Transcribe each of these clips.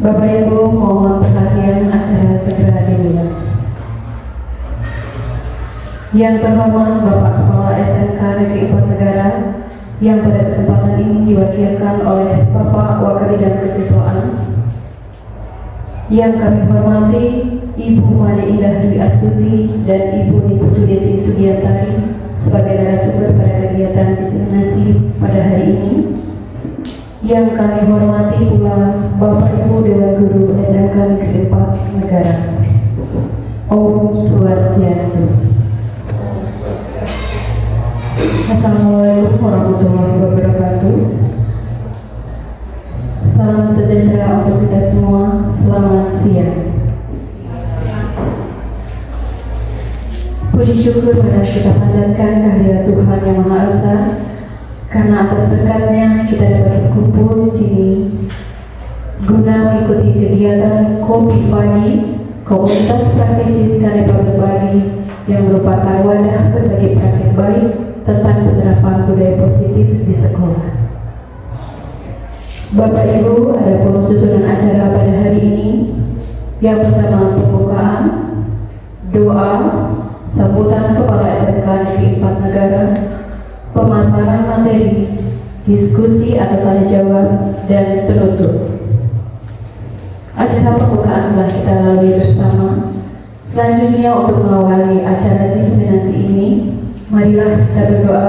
Bapak Ibu mohon perhatian, acara segera dimulai. Yang terhormat Bapak Kepala SMK Negeri 4 Negara yang pada kesempatan ini diwakilkan oleh Bapak Wakabidang Kesiswaan. Yang kami hormati Ibu Made Indah Dwi Astuti dan Ibu Niputu Desi Sugiantari sebagai narasumber pada kegiatan diseminasi pada hari ini. Yang kami hormati pula Bapak Ibu Dewan Guru SMK Negeri 4 Negara. Om Swastiastu. Assalamualaikum warahmatullahi wabarakatuh. Salam sejahtera untuk kita semua. Selamat siang. Puji syukur marilah kita panjatkan kehadirat Tuhan Yang Maha Esa, karena atas berkatnya kita dapat berkumpul di sini guna mengikuti kegiatan Kopi Pagi Komunitas Praktisi Skanepa Berbagi yang merupakan wadah berbagi praktik baik tentang penerapan budaya positif di sekolah. Bapak Ibu, ada pun susunan acara pada hari ini. Yang pertama pembukaan, doa, sambutan Kepala SMK Negeri 4 Negara, pemaparan materi, diskusi atau tanya jawab, dan penutup. Acara pembukaan telah kita lalui bersama. Selanjutnya untuk mengawali acara diseminasi ini, marilah kita berdoa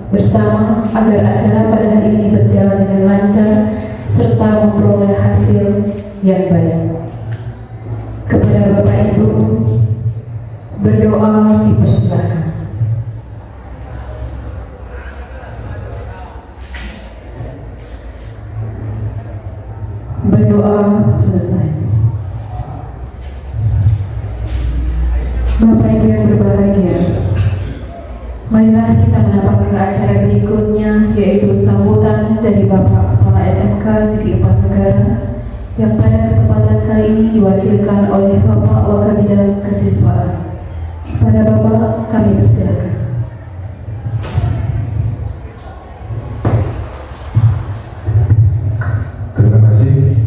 bersama agar acara pada hari ini berjalan dengan lancar serta memperoleh hasil yang baik. Kepada Bapak Ibu, berdoa dipersilakan. Berdoa selesai. Bapak Ibu yang berbahagia, marilah kita menapak ke acara berikutnya, yaitu sambutan dari Bapak Kepala SMK Negeri 4 Negara yang pada kesempatan kali ini diwakilkan oleh Bapak Wakabidang Kesiswaan. Pada Bapak kami persilakan. Terima kasih.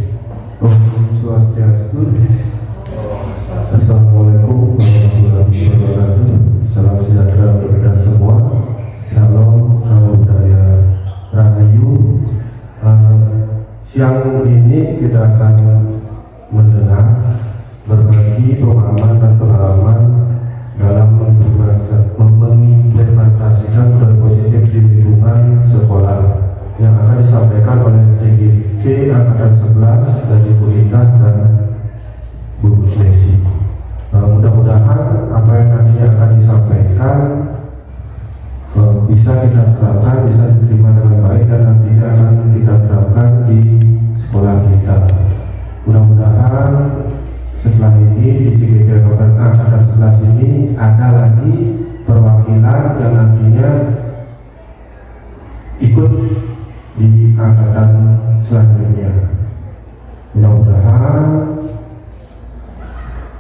Om Swastiastu. Assalamualaikum warahmatullahi wabarakatuh. Salam sejahtera untuk kita semua. Salam Namo Buddhaya Rahayu. Siang ini kita akan mendengar berbagi pemahaman dan pengalaman dalam mengimplementasikan budaya positif di lingkungan sekolah yang akan disampaikan oleh CGP Angkatan 11 dari Bu Indah dan Bu Desi. Mudah-mudahan apa yang nantinya akan disampaikan bisa kita terapkan, bisa diterima dengan baik, dan nantinya akan kita terapkan di sekolah kita. Mudah-mudahan setelah ini di CGP Angkatan 11 ini ada lagi perwakilan yang nantinya ikut di angkatan selanjutnya. Mudah-mudahan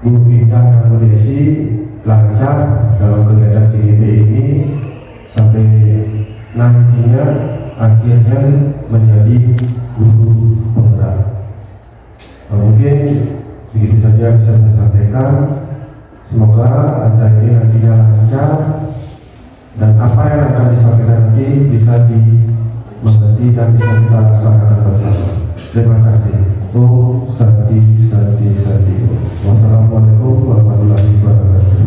Bu Indah dan Bu Desi lancar dalam kegiatan CGP ini sampai nantinya akhirnya menjadi guru penggerak. Mungkin segitu saja yang bisa saya sampaikan. Semoga acara ini nantinya lancar dan apa yang akan disampaikan nanti bisa dimengerti dan bisa kita laksanakan bersama. Terima kasih. Om Santi Santi Santi. Wassalamualaikum warahmatullahi wabarakatuh.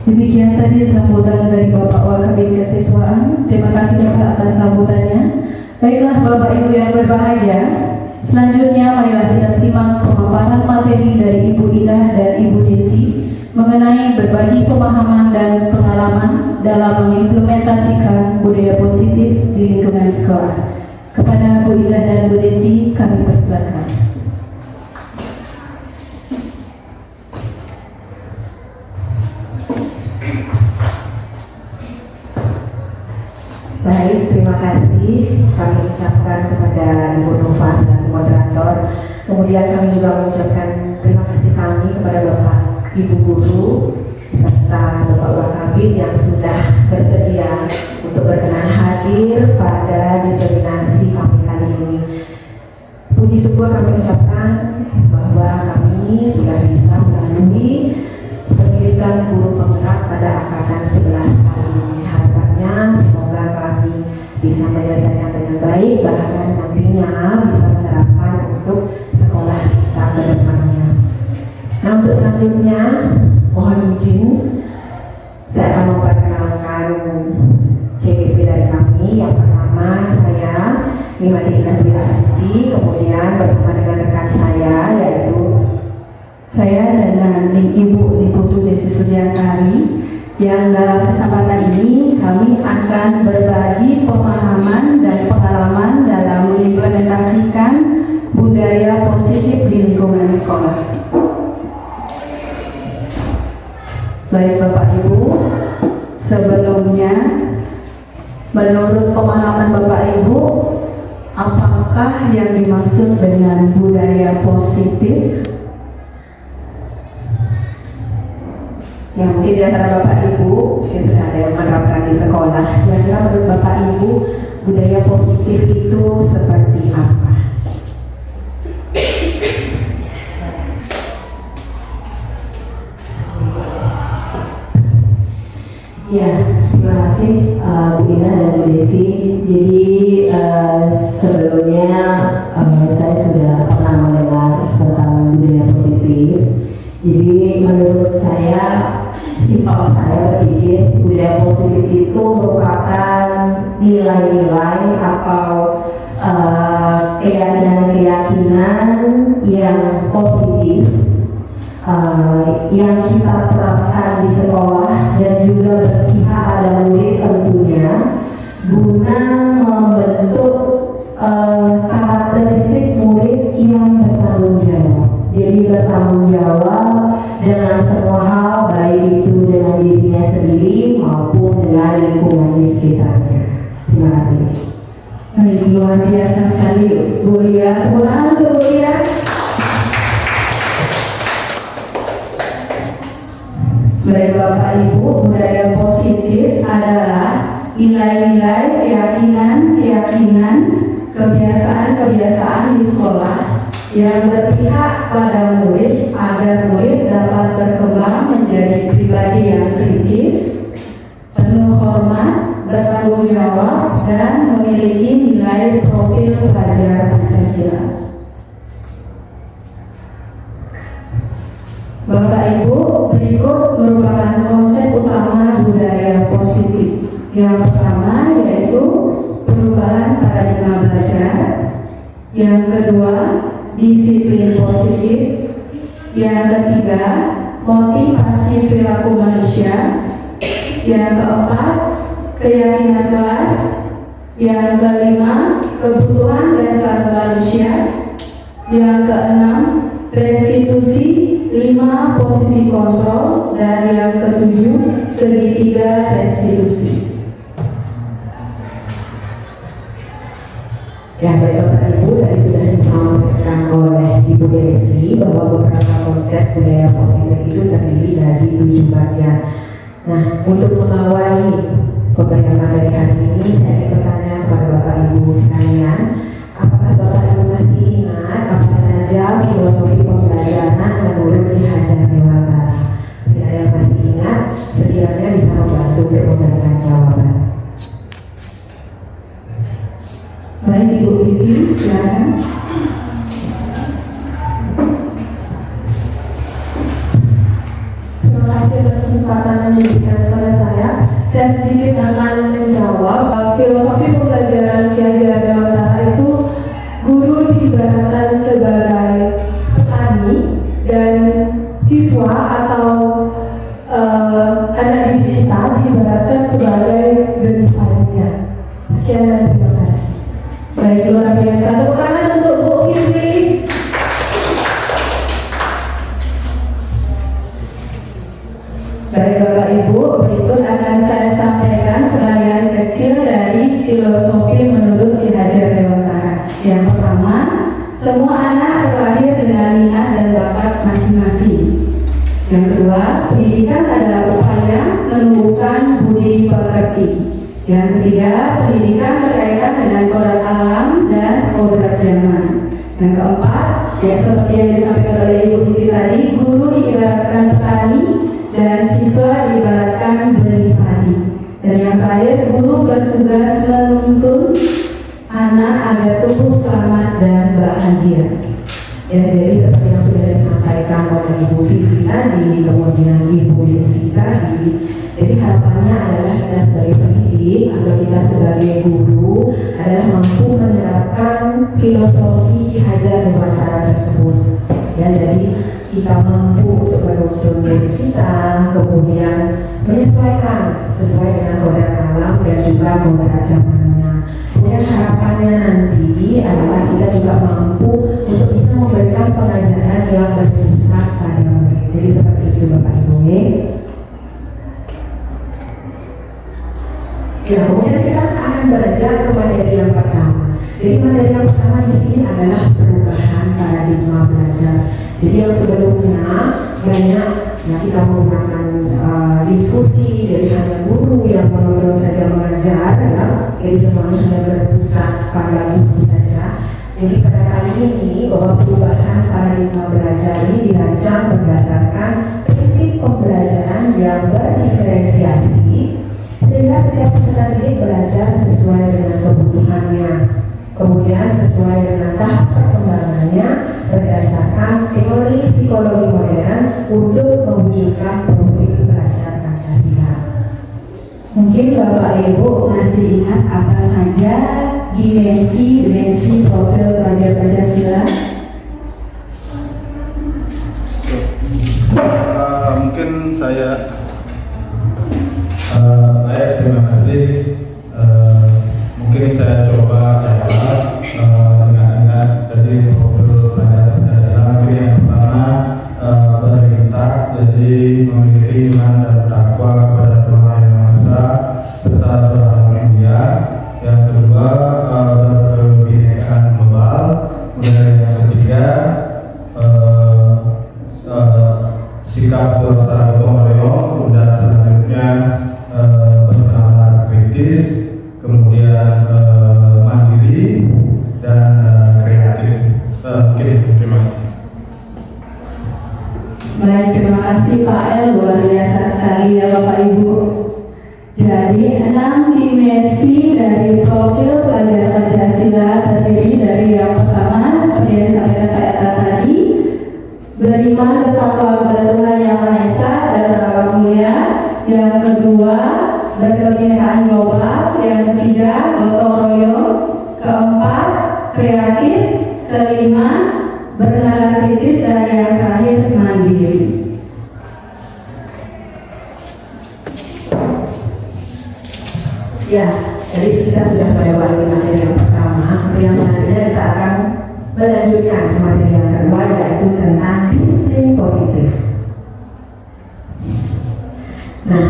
Demikian tadi sambutan dari Bapak Wakabidang Kesiswaan. Terima kasih Bapak atas sambutannya. Baiklah Bapak Ibu yang berbahagia, selanjutnya marilah kita simak pemaparan materi dari Ibu Indah dan Ibu Desi mengenai berbagi pemahaman dan pengalaman dalam mengimplementasikan budaya positif di lingkungan sekolah. Kepada Bu Indah dan Bu Desi kami persilakan. Baik, terima kasih kami ucapkan kepada Ibu Nova selaku moderator. Kemudian kami juga mengucapkan terima kasih kami kepada Bapak Ibu Guru serta Bapak Wakabid yang sudah bersedia untuk berkenan hadir pada diseminasi kami kali ini. puji syukur kami ucapkan bahwa kami sudah bisa melalui pendidikan guru penggerak pada angkatan 11 kali ini. Harapannya semoga kami bisa menyelesaikan dengan baik, bahkan nantinya bisa menerapkan untuk sekolah kita ke depannya. Nah, untuk selanjutnya mohon izin saya akan memperkenalkan CGP dari kami. Yang pertama saya Nimadi Indah Dwi Astuti, kemudian bersama dengan rekan saya yaitu Saya dengan Ibu Niputu Desi Suryakari, yang dalam kesempatan ini kami akan berbagi pemahaman dan pengalaman dalam mengimplementasikan budaya positif di lingkungan sekolah. Baik Bapak Ibu, sebelumnya menurut pemahaman Bapak Ibu, apakah yang dimaksud dengan budaya positif? yang mungkin di antara Bapak Ibu mungkin sudah ada yang menerapkan di sekolah. Kira-kira menurut Bapak Ibu budaya positif itu seperti apa? Ya, terima kasih Bu Ina dan Bu Desi. Jadi sebelumnya saya sudah pernah mendengar tentang budaya positif. Jadi menurut saya, simpel saya berpikir budaya positif itu merupakan nilai-nilai atau keyakinan-keyakinan yang positif yang kita terapkan di sekolah dan juga berpihak pada murid tentunya, guna membentuk karakteristik murid yang bertanggung jawab. Jadi bertanggung jawab dengan semua hal, baik itu dengan dirinya sendiri maupun dengan lingkungan di sekitarnya. Terima kasih. Baik, luar biasa sekali Bu Lia. Tepuk tangan untuk Bu Lia. Baik Bapak Ibu, budaya positif adalah nilai-nilai, keyakinan, kebiasaan di sekolah yang berpihak pada murid agar murid dapat berkembang menjadi pribadi yang kritis, penuh hormat, bertanggung jawab, dan memiliki nilai profil pelajar Pancasila. Bapak Ibu, berikut merupakan konsep utama budaya positif. Yang pertama yaitu perubahan paradigma belajar. Yang kedua, disiplin positif. Yang ketiga, motivasi perilaku manusia. Yang keempat, keyakinan kelas. Yang kelima, kebutuhan dasar manusia. Yang keenam, restitusi 5 posisi kontrol, dan yang ketujuh, segitiga restitusi. Ya, baik Bapak Ibu, tadi sudah disampaikan oleh Ibu Desi bahwa beberapa konsep budaya positif itu terdiri dari 7 bagian. Nah, untuk mengawali pemberian materi hari ini, saya ingin bertanya kepada Bapak Ibu sekalian, apakah Bapak Ibu masih ingat apa saja filosofi pembelajaran menurut Ki Hajar Dewantara? Bila ada yang masih ingat, setidaknya bisa membantu untuk memberikan jawaban. Baik Ibu Vivi, silakan. Terima kasih atas kesempatan yang diberikan kepada saya. Saya sedikit akan menjawab. Filosofi pembelajaran Ki Hajar Dewantara itu, guru diibaratkan sebagai petani dan siswa atau anak didik kita diibaratkan sebagai benih padinya. Sekian dan terima kasih. Baik, luar biasa. Tepuk tangan untuk Bu Vivi. Baik Bapak Ibu, berikut akan saya sampaikan sebagian kecil dari filosofi menurut Ki Hajar Dewantara. Yang pertama, semua anak terlahir dengan minat dan bakat masing-masing. Yang kedua, pendidikan adalah upaya menumbuhkan budi pekerti. Yang ketiga, pendidikan berkaitan dengan kodrat alam dan kodrat zaman. Yang keempat, ya seperti yang disampaikan oleh Ibu Titi tadi, guru diibaratkan petani dan siswa diibaratkan benih padi. Dan yang terakhir, guru bertugas menuntun anak agar tumbuh selamat dan bahagia. Ya, jadi seperti yang sudah disampaikan oleh Ibu Vivi tadi, kemudian Ibu Desi tadi, jadi harapannya adalah kita sebagai pendidik atau kita sebagai guru adalah mampu menerapkan filosofi Ki Hajar Dewantara tersebut. Ya, jadi kita mampu untuk menuntun diri kita, kemudian menyesuaikan sesuai dengan kodrat alam dan juga kodrat zamannya. Kemudian harapannya nanti adalah kita juga mampu untuk bisa memberikan pengajaran yang berpusat pada murid. Jadi seperti itu Bapak Ibu. Ya, kemudian kita akan beranjak ke materi yang pertama. Jadi materi yang pertama di sini adalah perubahan paradigma belajar. Jadi yang sebelumnya banyak ya kita menggunakan diskusi, jadi hanya guru yang menuntun saja mengajar, ya, jadi semuanya hanya berpusat pada guru saja. Jadi pada kali ini bahwa perubahan paradigma belajar ini dirancang berdasarkan prinsip pembelajaran yang berdiferensiasi, sehingga setiap peserta didik belajar sesuai dengan kebutuhannya, kemudian sesuai dengan tahap perkembangannya berdasarkan teori psikologi modern untuk mewujudkan profil belajar Pancasila. Mungkin Bapak Ibu masih ingat apa saja dimensi profil belajar Pancasila? Mungkin saya baik, terima kasih. Mungkin saya coba jawab ingat-ingat dari profil belajar Pancasila. Mungkin yang pertama berintah, jadi memiliki iman dan takwa kepada Tuhan Yang Maha Esa serta beragama mulia. Yang kedua berkebinekaan global. Kemudian yang ketiga sikap dosa gotong royong, dan selanjutnya bernalar kritis, kemudian mandiri dan kreatif. Mungkin terima kasih. Baik, terima kasih Pak El, luar biasa sekali ya Bapak Ibu. Jadi 6 dimensi dari profil belajar Pancasila terdiri dari yang pertama seperti yang disampaikan Pak El tadi, beriman bertakwa kepada Tuhan Yang Maha Esa dan beragama mulia. Yang kedua, berkebinekaan global. Yang ketiga, gotong royong. Keempat, kreatif. Kelima, bernalar kritis. Dan yang terakhir, mandiri. Ya, jadi kita sudah melewati materi yang pertama. Yang selanjutnya kita akan melanjutkan ke materi yang kedua, yaitu tentang disiplin positif. Nah,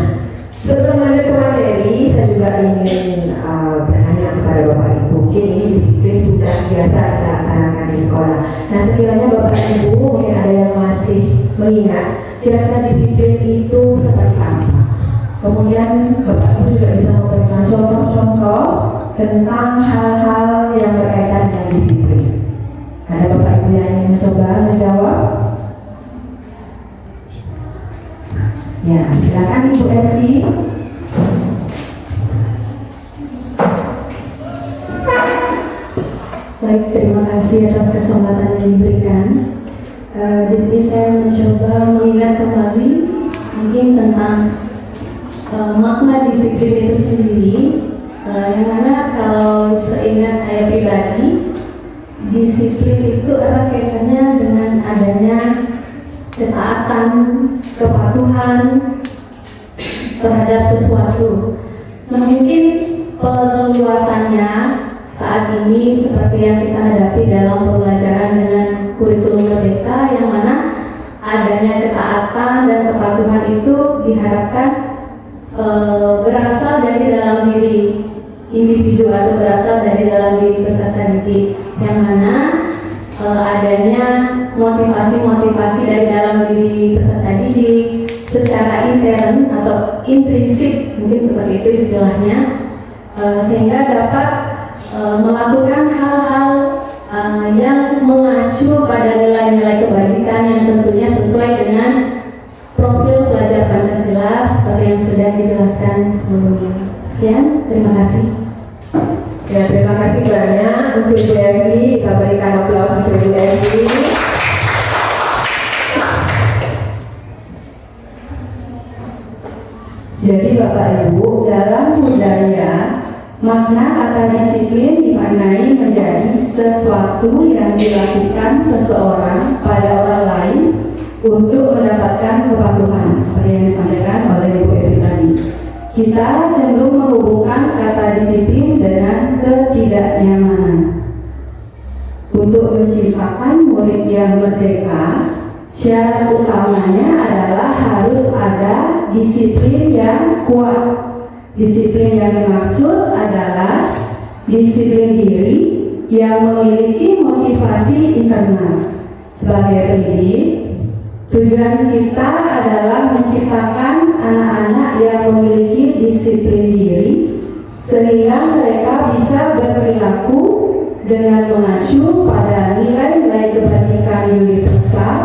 sebelum lanjut ke materi, saya juga ingin bertanya kepada Bapak Ibu. Mungkin ini disiplin sudah biasa kita laksanakan di sekolah. Nah, sekiranya Bapak Ibu mungkin ada yang masih mengingat kira-kira disiplin itu seperti apa. Kemudian Bapak Ibu juga bisa memberikan contoh-contoh tentang hal-hal yang berkaitan dengan disiplin. Ada Bapak Ibu yang ingin mencoba menjawab? Ya, silakan Ibu Evi. Baik, terima kasih atas kesempatan yang diberikan. Di sini saya mencoba mengingat kembali mungkin tentang makna disiplin itu sendiri, yang mana kalau seingat saya pribadi, disiplin itu erat kaitannya dengan adanya ketaatan, kepatuhan terhadap sesuatu. Nah, mungkin perluasannya saat ini seperti yang kita hadapi dalam pembelajaran dengan kurikulum merdeka, yang mana adanya ketaatan dan kepatuhan itu diharapkan berasal dari dalam diri individu atau berasal dari dalam diri peserta didik, yang mana adanya motivasi-motivasi dari dalam diri peserta didik secara intern atau intrinsik, mungkin seperti itu istilahnya, sehingga dapat melakukan hal-hal yang mengacu pada nilai-nilai kebajikan yang tentunya sesuai dengan profil pelajar Pancasila seperti yang sudah dijelaskan sebelumnya. Sekian, terima kasih. Ya, terima kasih banyak untuk Ibu Evi. Kita berikan aplaus untuk Ibu Evi. Jadi Bapak Ibu, dalam budaya makna kata disiplin dimaknai menjadi sesuatu yang dilakukan seseorang pada orang lain untuk mendapatkan kepatuhan, seperti yang disampaikan oleh Ibu Evi tadi. Kita cenderung menghubungkan kata disiplin dengan ketidaknyamanan. Untuk menciptakan murid yang merdeka, syarat utamanya adalah harus ada disiplin yang kuat. Disiplin yang dimaksud adalah disiplin diri yang memiliki motivasi internal. Sebagai pendidik, tujuan kita adalah menciptakan anak-anak yang memiliki disiplin diri sehingga mereka bisa berperilaku dengan mengacu pada nilai-nilai kebajikan universal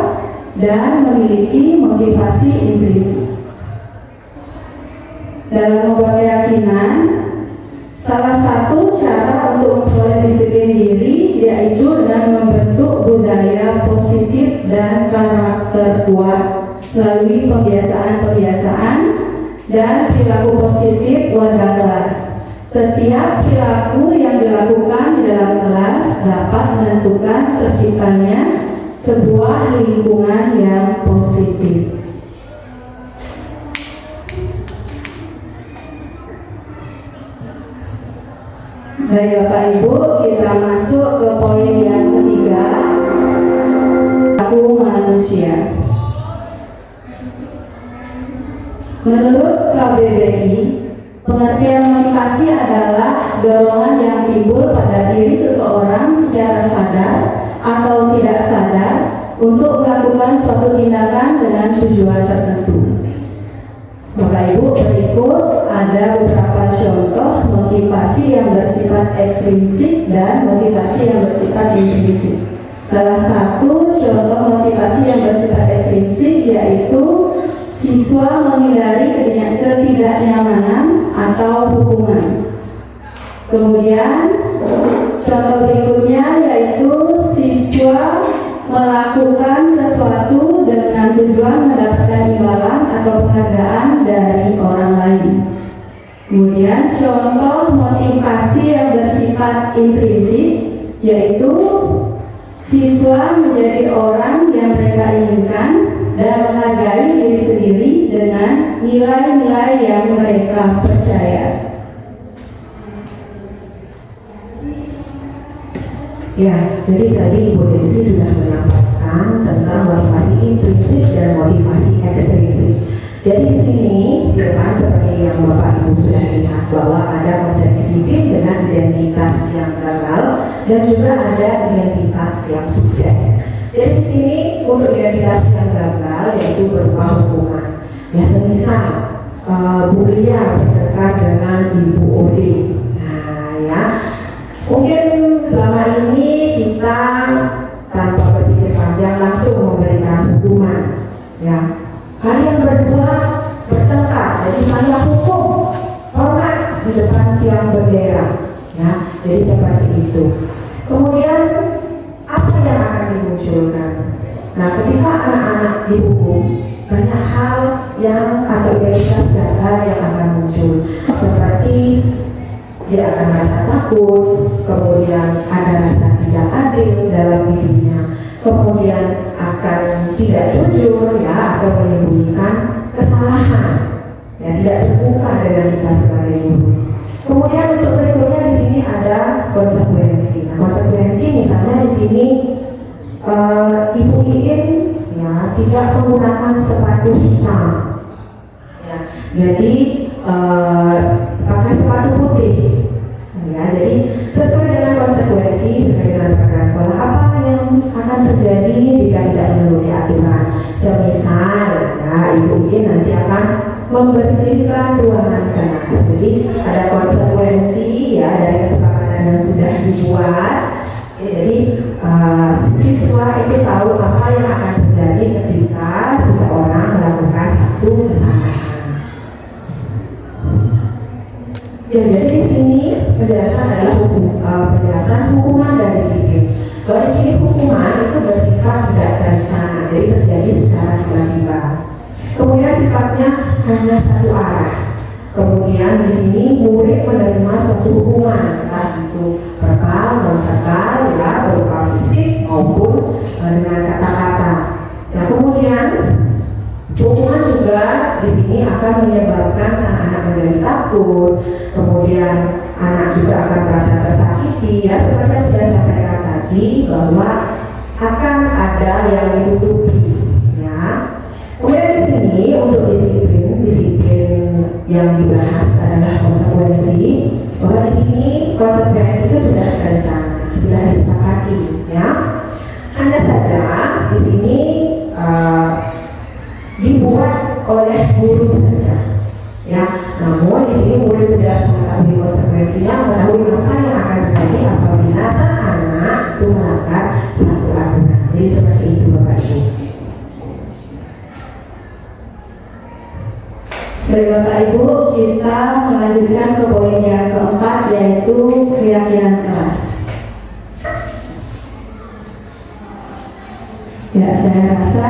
dan memiliki motivasi intrinsik. Dalam membuat keyakinan, salah satu cara untuk memperoleh disiplin diri yaitu dengan membentuk budaya positif dan karakter kuat melalui pembiasaan-pembiasaan dan perilaku positif warga kelas. Setiap perilaku yang dilakukan di dalam kelas dapat menentukan terciptanya sebuah lingkungan yang positif. Baik Bapak Ibu, kita masuk ke poin yang ketiga, perilaku manusia. Menurut KBBI, pengertian motivasi adalah dorongan yang timbul pada diri seseorang secara sadar atau tidak sadar untuk melakukan suatu tindakan dengan tujuan tertentu. Bapak Ibu, berikut ada beberapa contoh motivasi yang bersifat ekstrinsik dan motivasi yang bersifat intrinsik. Salah satu contoh motivasi yang bersifat ekstrinsik yaitu siswa menghindari ketidaknyamanan atau hukuman. Kemudian contoh berikutnya yaitu siswa melakukan sesuatu dengan tujuan mendapatkan imbalan atau penghargaan dari orang lain. Kemudian contoh motivasi yang bersifat intrinsik yaitu siswa menjadi orang yang mereka inginkan dan menghargai diri sendiri dengan nilai-nilai yang mereka percaya. Ya, jadi tadi Ibu Desi sudah menyampaikan tentang motivasi intrinsik dan motivasi ekstrinsik. Jadi di sini di depan seperti yang Bapak Ibu sudah lihat bahwa ada konsep disiplin dengan identitas yang gagal dan juga ada identitas yang sukses. Jadi di sini untuk identitas yang gagal yaitu berupa hukuman. Ya semisal Bu Lia berdekat dengan Ibu Ode. Nah ya, mungkin selama ini kita tanpa berpikir panjang langsung memberikan hukuman. Ya, kalian berdua bertengkar, jadi saya hukum, hormat di depan tiang bendera. Ya, jadi seperti itu. Kemudian apa yang akan dimunculkan? Nah, ketika anak-anak dihukum, banyak hal yang atau identitas gagal yang akan muncul, seperti dia akan merasa takut, kemudian ada rasa tidak adil dalam dirinya, kemudian akan tidak jujur ya atau menyembunyikan kesalahan, ya tidak terbuka dengan kita sebagai guru. Kemudian untuk berikutnya di sini ada konsekuensi. Nah, konsekuensi misalnya di sini Ibu Iin ya tidak menggunakan sepatu hitam, ya, jadi pakai sepatu putih. Ya, jadi sesuai dengan konsekuensi, sesuai dengan peraturan sekolah apa yang akan terjadi jika tidak memenuhi aturan. Semisal, ya Ibu Iin nanti akan membersihkan ruangan kelas. Jadi ada konsekuensi ya dari kesepakatan yang sudah dibuat. Ya, jadi Ya, jadi di sini penjelasan adalah penjelasan hukuman dan disiplin. Kalau di sini hukuman itu bersifat tidak terencana, jadi terjadi secara tiba-tiba. Kemudian sifatnya hanya satu arah. Kemudian di sini murid menerima suatu hukuman, entah itu verbal, non-verbal, ya, berupa fisik maupun dengan kata-kata. Nah, kemudian hukuman juga di sini akan menyebabkan sang anak menjadi takut, kemudian anak juga akan merasa tersakiti, ya, seperti yang sudah saya sampaikan tadi bahwa akan ada yang ditutupi, ya. Kemudian di sini untuk disiplin yang dibahas adalah konsekuensi, bahwa di sini konsekuensi itu sudah terencana, sudah disepakati, ya. Hanya saja di sini dibuat oleh guru saja, ya. Namun di sini murid sudah mengetahui konsekuensinya, mengetahui apa yang akan terjadi apabila sang anak itu melanggar satu aturan. Jadi seperti itu, Bapak Ibu. Baik Bapak Ibu, kita melanjutkan ke poin yang keempat, yaitu keyakinan kelas. Ya, saya rasa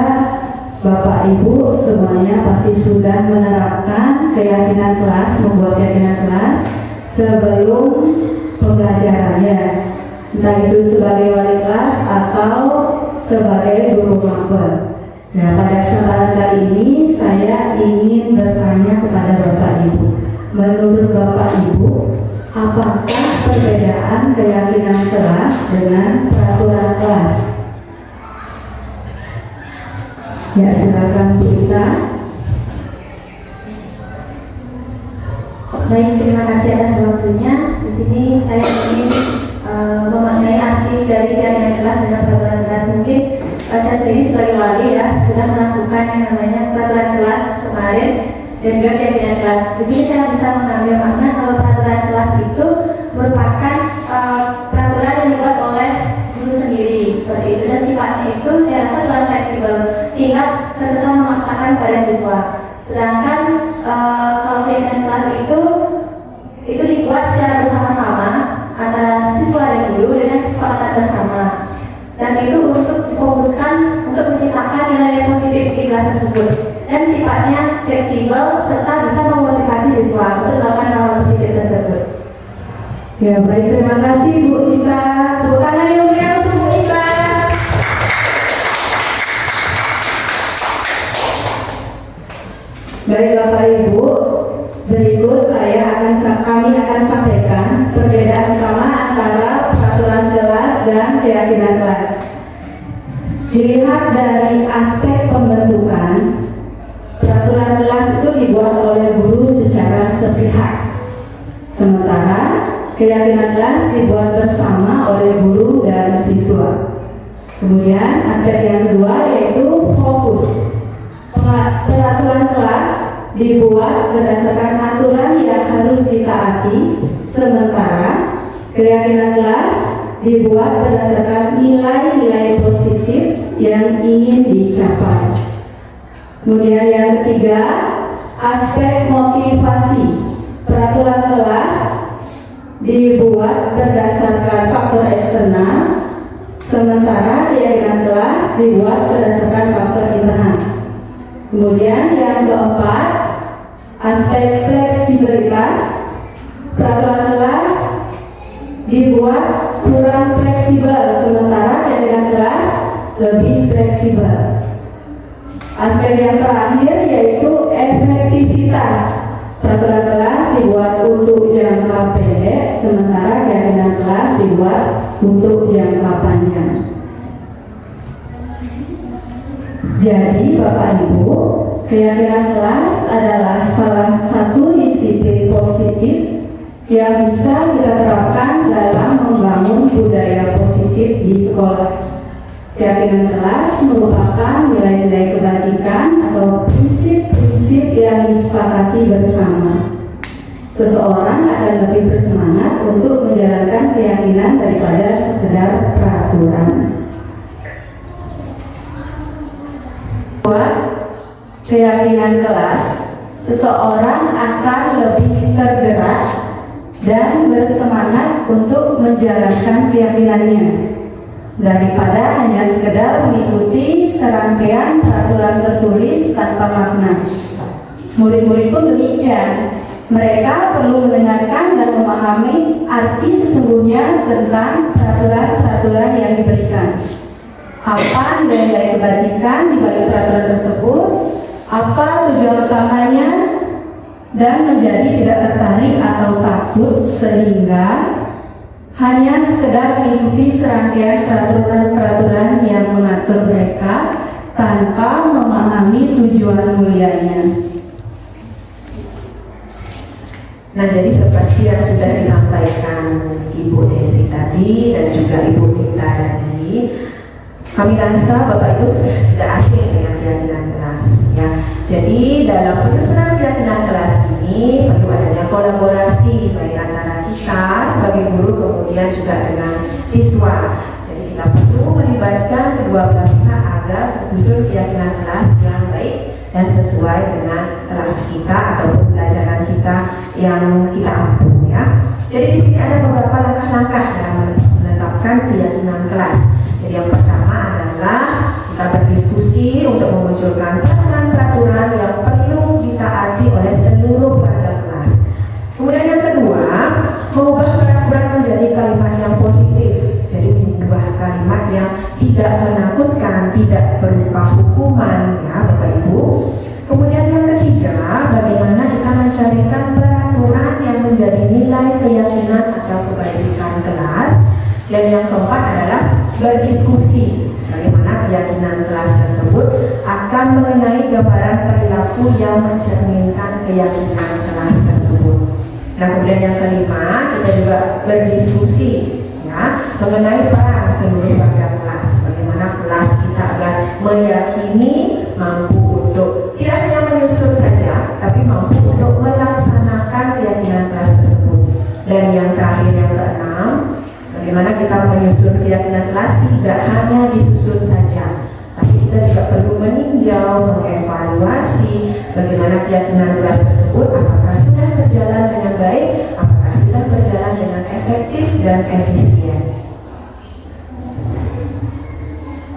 Bapak Ibu semuanya pasti sudah menerapkan keyakinan kelas, membuat keyakinan kelas sebelum pembelajarannya, entah itu sebagai wali kelas atau sebagai guru mapel. Nah, pada kesempatan kali ini saya ingin bertanya kepada Bapak Ibu. Menurut Bapak Ibu, apakah perbedaan keyakinan kelas dengan peraturan kelas? Ya, silakan Bu Ita. Baik, terima kasih atas waktunya. Di sini saya ingin memaknai arti dari keyakinan kelas dengan peraturan kelas. Mungkin saya sendiri sebagai wali ya sudah melakukan yang namanya peraturan kelas kemarin dan juga keyakinan kelas. Di sini saya bisa mengambil makna kalau peraturan kelas itu merupakan peraturan yang dibuat oleh guru sendiri seperti itu, dan sifatnya itu saya rasa kurang fleksibel sehingga terkesan memaksakan pada siswa. Sedangkan kalau keyakinan kelas itu dibuat secara bersama-sama antara siswa dan guru dengan kesepakatan bersama, dan itu untuk difokuskan untuk menciptakan nilai positif di kelas tersebut, dan sifatnya fleksibel serta bisa memotivasi siswa untuk melakukan hal positif tersebut. Ya, baik, terima kasih Bu Ita. Tepuk tangan yang meriah untuk Bu Ita. Baik Bapak Ibu, berikut kami akan sampaikan perbedaan utama antara peraturan kelas dan keyakinan kelas. Dilihat dari aspek pembentukan, peraturan kelas itu dibuat oleh guru secara sepihak, sementara keyakinan kelas dibuat bersama oleh guru dan siswa. Kemudian aspek yang kedua yaitu fokus. Peraturan kelas dibuat berdasarkan aturan yang harus ditaati, sementara keyakinan kelas dibuat berdasarkan nilai-nilai positif yang ingin dicapai. Kemudian yang ketiga, aspek motivasi. Peraturan kelas dibuat berdasarkan faktor eksternal, sementara keyakinan kelas dibuat berdasarkan faktor internal. Kemudian yang keempat, aspek fleksibilitas. Peraturan kelas dibuat kurang fleksibel, sementara keyakinan kelas lebih fleksibel. Aspek yang terakhir yaitu efektivitas. Peraturan kelas dibuat untuk jangka pendek, sementara keyakinan kelas dibuat untuk jangka panjang. Jadi Bapak Ibu, keyakinan kelas adalah salah satu disiplin positif yang bisa kita terapkan dalam membangun budaya positif di sekolah. Keyakinan kelas merupakan nilai-nilai kebajikan atau prinsip-prinsip yang disepakati bersama. Seseorang akan lebih bersemangat untuk menjalankan keyakinan daripada sekedar peraturan. Buat keyakinan kelas, seseorang akan lebih tergerak untuk menjalankan keyakinannya daripada hanya sekedar mengikuti serangkaian peraturan tertulis tanpa makna. Murid-murid pun demikian. Mereka perlu mendengarkan dan memahami arti sesungguhnya tentang peraturan-peraturan yang diberikan. Apa nilai-nilai kebajikan di balik peraturan tersebut, apa tujuan utamanya, dan menjadi tidak tertarik atau takut sehingga hanya sekedar mengikuti serangkaian peraturan-peraturan yang mengatur mereka tanpa memahami tujuan mulianya. Nah, jadi seperti yang sudah disampaikan Ibu Desi tadi dan juga Ibu Nita tadi, kami rasa Bapak Ibu sudah tidak asing dengan keyakinan kelas, ya. Jadi dalam penyusunan keyakinan kelas ini perlu adanya kolaborasi baik antara kita sebagai guru kemudian juga dengan siswa. Jadi kita perlu melibatkan kedua belah pihak agar tersusun keyakinan kelas yang baik dan sesuai dengan kelas kita ataupun pelajaran kita yang kita ampu, ya. Jadi di sini ada beberapa langkah-langkah dalam menetapkan keyakinan kelas. Jadi yang pertama adalah kita berdiskusi untuk memunculkan peraturan-peraturan yang perlu ditaati oleh seluruh warga kelas. Kemudian yang kedua, mengubah peraturan menjadi kalimat yang positif. Jadi mengubah kalimat yang tidak menakutkan, tidak berupa hukuman, ya Bapak Ibu. Kemudian yang ketiga, bagaimana kita mencarikan peraturan yang menjadi nilai keyakinan atau kebajikan kelas. Dan yang keempat adalah berdiskusi bagaimana keyakinan kelas tersebut akan mengenai gambaran perilaku yang mencerminkan keyakinan kelas tersebut. Nah, kemudian yang kelima, kita juga berdiskusi, ya, mengenai peran seluruh warga kelas. Bagaimana kelas kita agar meyakini, mampu untuk tidak hanya menyusun saja, tapi mampu untuk melaksanakan keyakinan kelas tersebut. Dan yang terakhir, yang keenam, bagaimana kita menyusun keyakinan kelas tidak hanya disusun saja, tapi kita juga perlu meninjau, mengevaluasi bagaimana keyakinan kelas tersebut, apakah sudah berjalan dengan baik, apakah sudah berjalan dengan efektif dan efisien.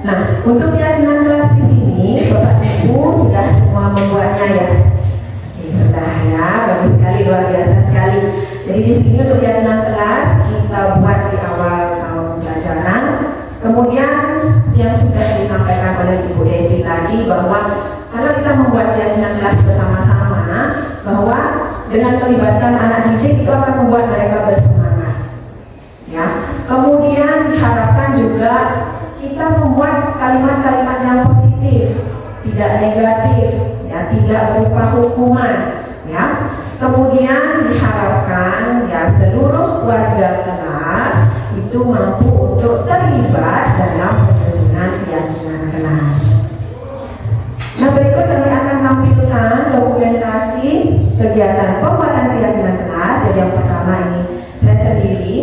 Nah, untuk keyakinan kelas di sini, Bapak Ibu sudah semua membuatnya, ya? Oke, sudah, ya, bagus sekali, luar biasa sekali. Jadi di sini untuk keyakinan kelas kita buat di awal tahun pelajaran. Kemudian yang sudah disampaikan oleh Ibu Desi tadi bahwa kalau kita membuat keyakinan kelas bersama-sama, bahwa dengan melibatkan anak didik itu akan membuat mereka bersemangat, ya. Kemudian diharapkan juga kita membuat kalimat-kalimat yang positif, tidak negatif, ya, tidak berupa hukuman, ya. Kemudian diharapkan, ya, seluruh warga kelas itu mampu untuk terlibat dalam penyusunan keyakinan kelas. Nah, berikut kami akan tampilkan dokumentasi kegiatan pembuatan keyakinan kelas. Jadi yang pertama ini saya sendiri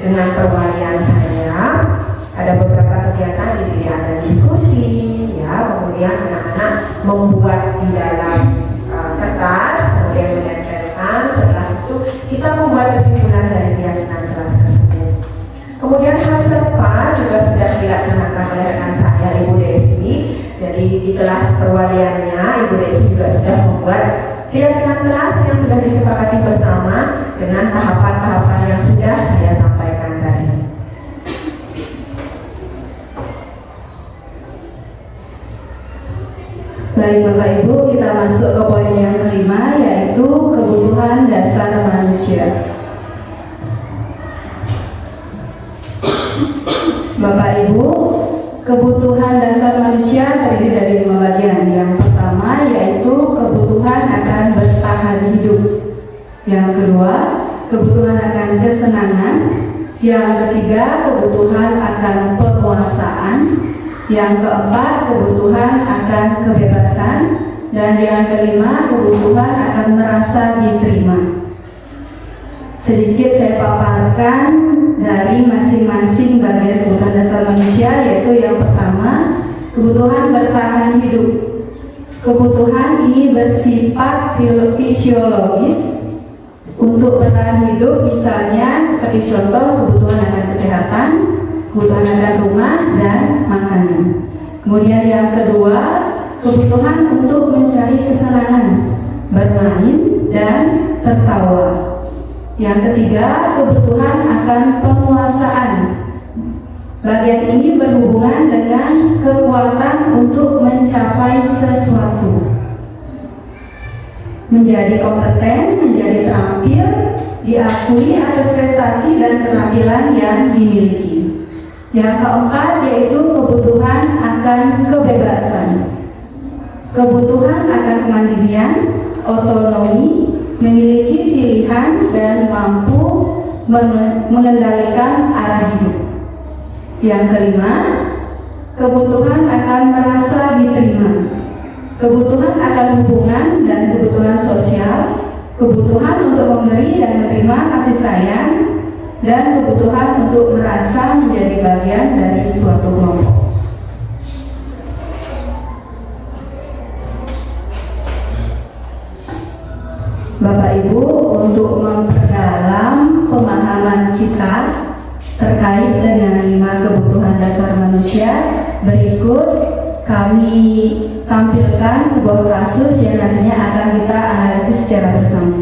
dengan perwalian saya. Ada beberapa kegiatan di sini, ada diskusi, ya, kemudian anak-anak membuat di dalam kertas, kemudian menempelkan. Setelah itu kita membuat kesimpulan dari keyakinan kelas tersebut. Kemudian hal serupa juga sudah dilaksanakan oleh rekan saya, Ibu Desi. Jadi di kelas perwaliannya Ibu Desi juga sudah membuat keyakinan kelas yang sudah disepakati bersama dengan tahapan-tahapan yang sudah saya sampaikan tadi. Baik Bapak Ibu, kita masuk ke poin yang kelima, yaitu kebutuhan dasar manusia. Bapak Ibu, kebutuhan dasar manusia terdiri dari 5 bagian. Yang pertama yaitu kebutuhan akan bertahan hidup. Yang kedua, kebutuhan akan kesenangan. Yang ketiga, kebutuhan akan penguasaan. Yang keempat, kebutuhan akan kebebasan. Dan yang kelima, kebutuhan akan merasa diterima. Sedikit saya paparkan dari masing-masing bagian kebutuhan dasar manusia, yaitu yang pertama, kebutuhan bertahan hidup. Kebutuhan ini bersifat fisiologis. Untuk bertahan kebutuhan hidup, misalnya seperti contoh kebutuhan akan kesehatan, kebutuhan akan rumah dan makanan. Kemudian yang kedua, kebutuhan untuk mencari kesenangan, bermain dan tertawa. Yang ketiga, kebutuhan akan penguasaan. Bagian ini berhubungan dengan kekuatan untuk mencapai sesuatu, menjadi kompeten, menjadi terampil, diakui atas prestasi dan keterampilan yang dimiliki. Yang keempat yaitu kebutuhan akan kebebasan, kebutuhan akan kemandirian, otonomi, memiliki pilihan dan mampu mengendalikan arah hidup. Yang kelima, kebutuhan akan merasa diterima, kebutuhan akan hubungan dan kebutuhan sosial, kebutuhan untuk memberi dan menerima kasih sayang, dan kebutuhan untuk merasa menjadi bagian dari suatu kelompok. Bapak Ibu, untuk memperdalam pemahaman kita terkait dengan 5 kebutuhan dasar manusia, berikut kami tampilkan sebuah kasus yang nantinya akan kita analisis secara bersama.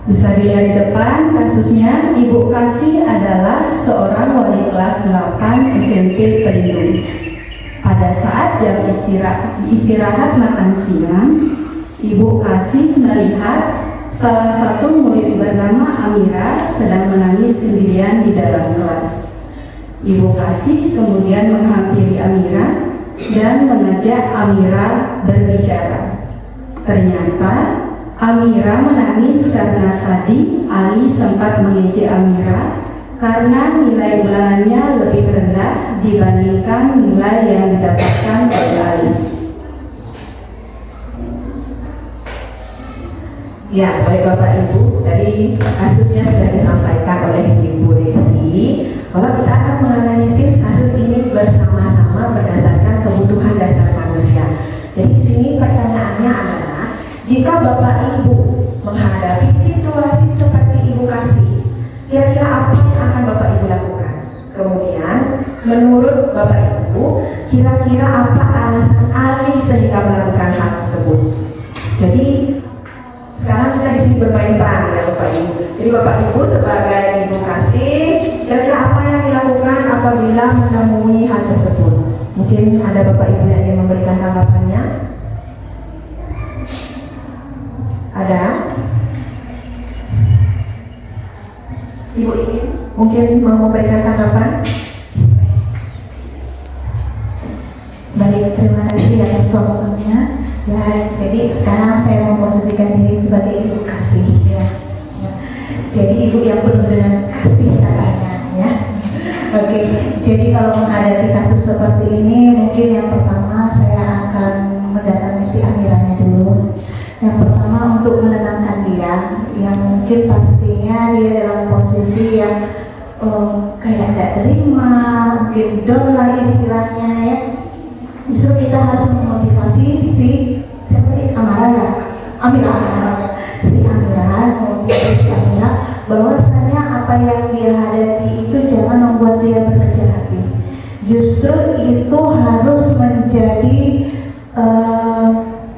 Bisa dilihat di depan kasusnya. Ibu Kasih adalah seorang wali kelas 8 SMP Pelindung. Pada saat jam istirahat makan siang, Ibu Kasih melihat salah satu murid bernama Amira sedang menangis sendirian di dalam kelas. Ibu Kasih kemudian menghampiri Amira dan mengajak Amira berbicara. Ternyata Amira menangis karena tadi Ali sempat mengejek Amira karena nilai ulangannya lebih rendah dibandingkan nilai yang didapatkan oleh Ali. Ya, baik Bapak Ibu, dari kasusnya sudah disampaikan oleh Ibu Desi bahwa kita akan menganalisis kasus ini bersama-sama berdasarkan kebutuhan dasar manusia. Jadi di sini pertanyaannya adalah, jika Bapak Ibu menghadapi situasi seperti Ibu Kasih, kira-kira apa yang akan Bapak Ibu lakukan? Kemudian, menurut Bapak Ibu, kira-kira apa alasan Ali sehingga melakukan hal tersebut? Jadi sekarang kita di sini bermain peran ya Bapak Ibu. Jadi Bapak Ibu sebagai Ibu Kasih, kira-kira apa yang dilakukan apabila menemui hal tersebut? Mungkin ada Bapak Ibu yang ingin memberikan tanggapannya? Ada? Ibu ingin mungkin mau memberikan tanggapan? Baik, terima kasih atas waktunya. Ya, jadi sekarang saya memposisikan diri sebagai Ibu Kasih ya. Jadi ibu yang penuh dengan kasih katanya ya. Oke, jadi kalau menghadapi kasus seperti ini, mungkin yang pertama saya akan mendatangi si Amiranya dulu. Yang pertama untuk menenangkan dia, yang mungkin pastinya dia dalam posisi yang kayak tidak terima, mungkin down lah istilahnya ya. Justru kita harus memotivasi si Amira bahwasanya apa yang dia hadapi itu jangan membuat dia berkecil hati. Justru itu harus menjadi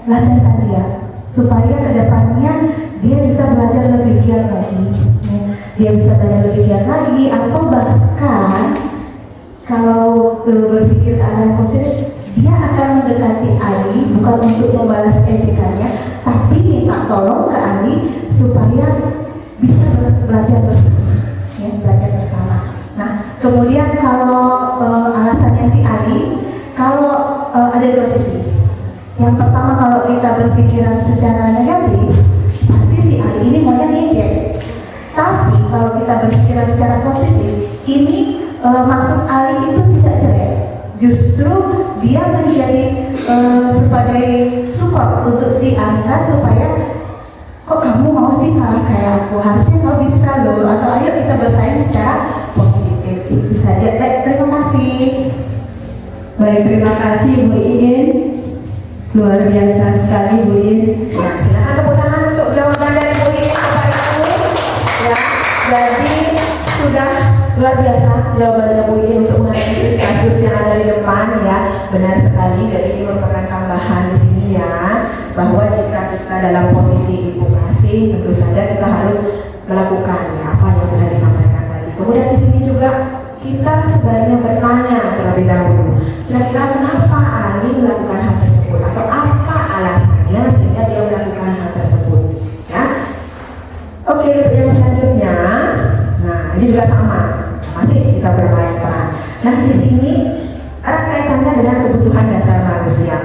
landasan dia supaya kedepannya dia bisa belajar lebih giat lagi. Dia bisa belajar lebih giat lagi, atau bahkan kalau berpikir ke arah positif, dia akan mendekati Ali bukan untuk membalas ejekannya, tapi minta tolong ke Ali supaya bisa belajar bersama, ya, belajar bersama. Nah, kemudian kalau alasannya si Ali, kalau ada dua sisi. Yang pertama, kalau kita berpikiran secara negatif, pasti si Ali ini maunya ngejek. Tapi kalau kita berpikiran secara positif, ini maksud Ali itu tidak jelek. Justru dia menjadi sebagai support untuk si Amira supaya kok kamu mau sih kalah kayak aku, harusnya kau bisa loh, atau ayo kita bersaing secara positif. Itu saja. Baik, terima kasih. Baik, terima kasih Bu Iin. Luar biasa sekali Bu Iin. Ya, silakan tepuk tangan untuk jawaban dari Bu Iin. Jadi sudah luar biasa jawabannya Bu Iin untuk menganalisis kasus yang ada di depan ya. Benar sekali, jadi ini merupakan tambahan di sini ya, bahwa jika kita dalam posisi ibu kasih, tentu saja kita harus melakukan ya, apa yang sudah disampaikan tadi. Kemudian di sini juga kita sebaiknya bertanya terlebih dahulu, kira-kira kenapa Ali melakukan hal tersebut atau apa alasannya sehingga dia melakukan hal tersebut ya. Oke, yang selanjutnya, nah ini juga sama, masih kita bermain peran. Nah di sini ada kaitannya dengan kebutuhan dasar manusia.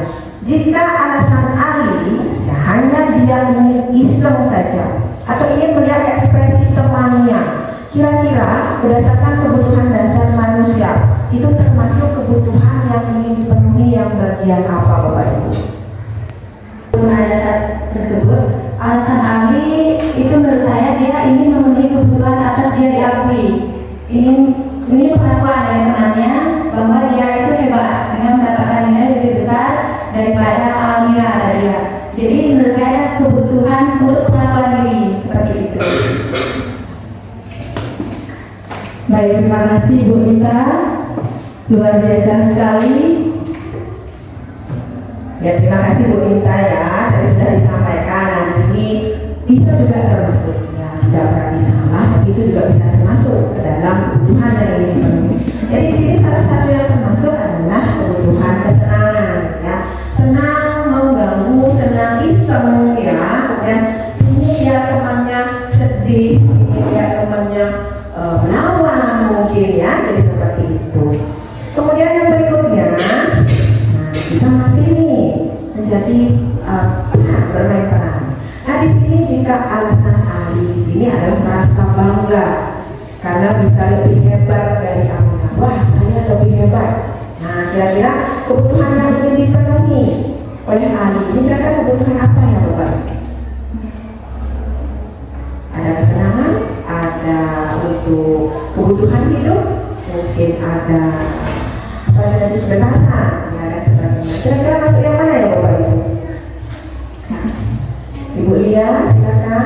Jika alasan Ali ya, hanya dia ingin iseng saja atau ingin melihat ekspresi temannya, kira-kira berdasarkan kebutuhan dasar manusia itu termasuk kebutuhan yang ingin dipenuhi yang bagian apa Bapak Ibu? Kebutuhan dasar tersebut, alasan Ali itu menurut saya dia ingin memenuhi kebutuhan atas dia diakui, ini pengakuan dari temannya bahwa dia itu hebat dengan mendapatkan nilai lebih besar daripada Almira dari dia. Jadi menurut saya kebutuhan untuk pengakuan diri seperti itu. Baik, terima kasih Bu Ita, luar biasa sekali. Ya terima kasih Bu Ita ya, tadi sudah disampaikan. Nah di sini bisa juga termasuk ya, tidak berarti salah, tapi itu juga bisa termasuk ke dalam kebutuhan yang ingin dipenuhi. Jadi di sini salah satu yang termasuk adalah kebutuhan kesenangan ya, senang mengganggu, senang iseng ya, kemudian ini dia temannya sedih, ini dia temannya melawan mungkin ya, jadi seperti itu. Kemudian yang berikutnya, nah kita masih nih menjadi bermain peran. Nah di sini jika alasan Ali di sini adalah merasa bangga karena bisa lebih hebat dari Amina. Wah saya lebih hebat. Nah kira-kira kebutuhan yang ingin dipenuhi oleh Ali ini kira-kira kebutuhan apa ya Bapak? Ada kesenangan, ada untuk kebutuhan hidup, mungkin ada kebebasan ya dan sebagainya. Kira-kira masuk yang mana ya Bapak Ibu? Ibu Lia, silakan.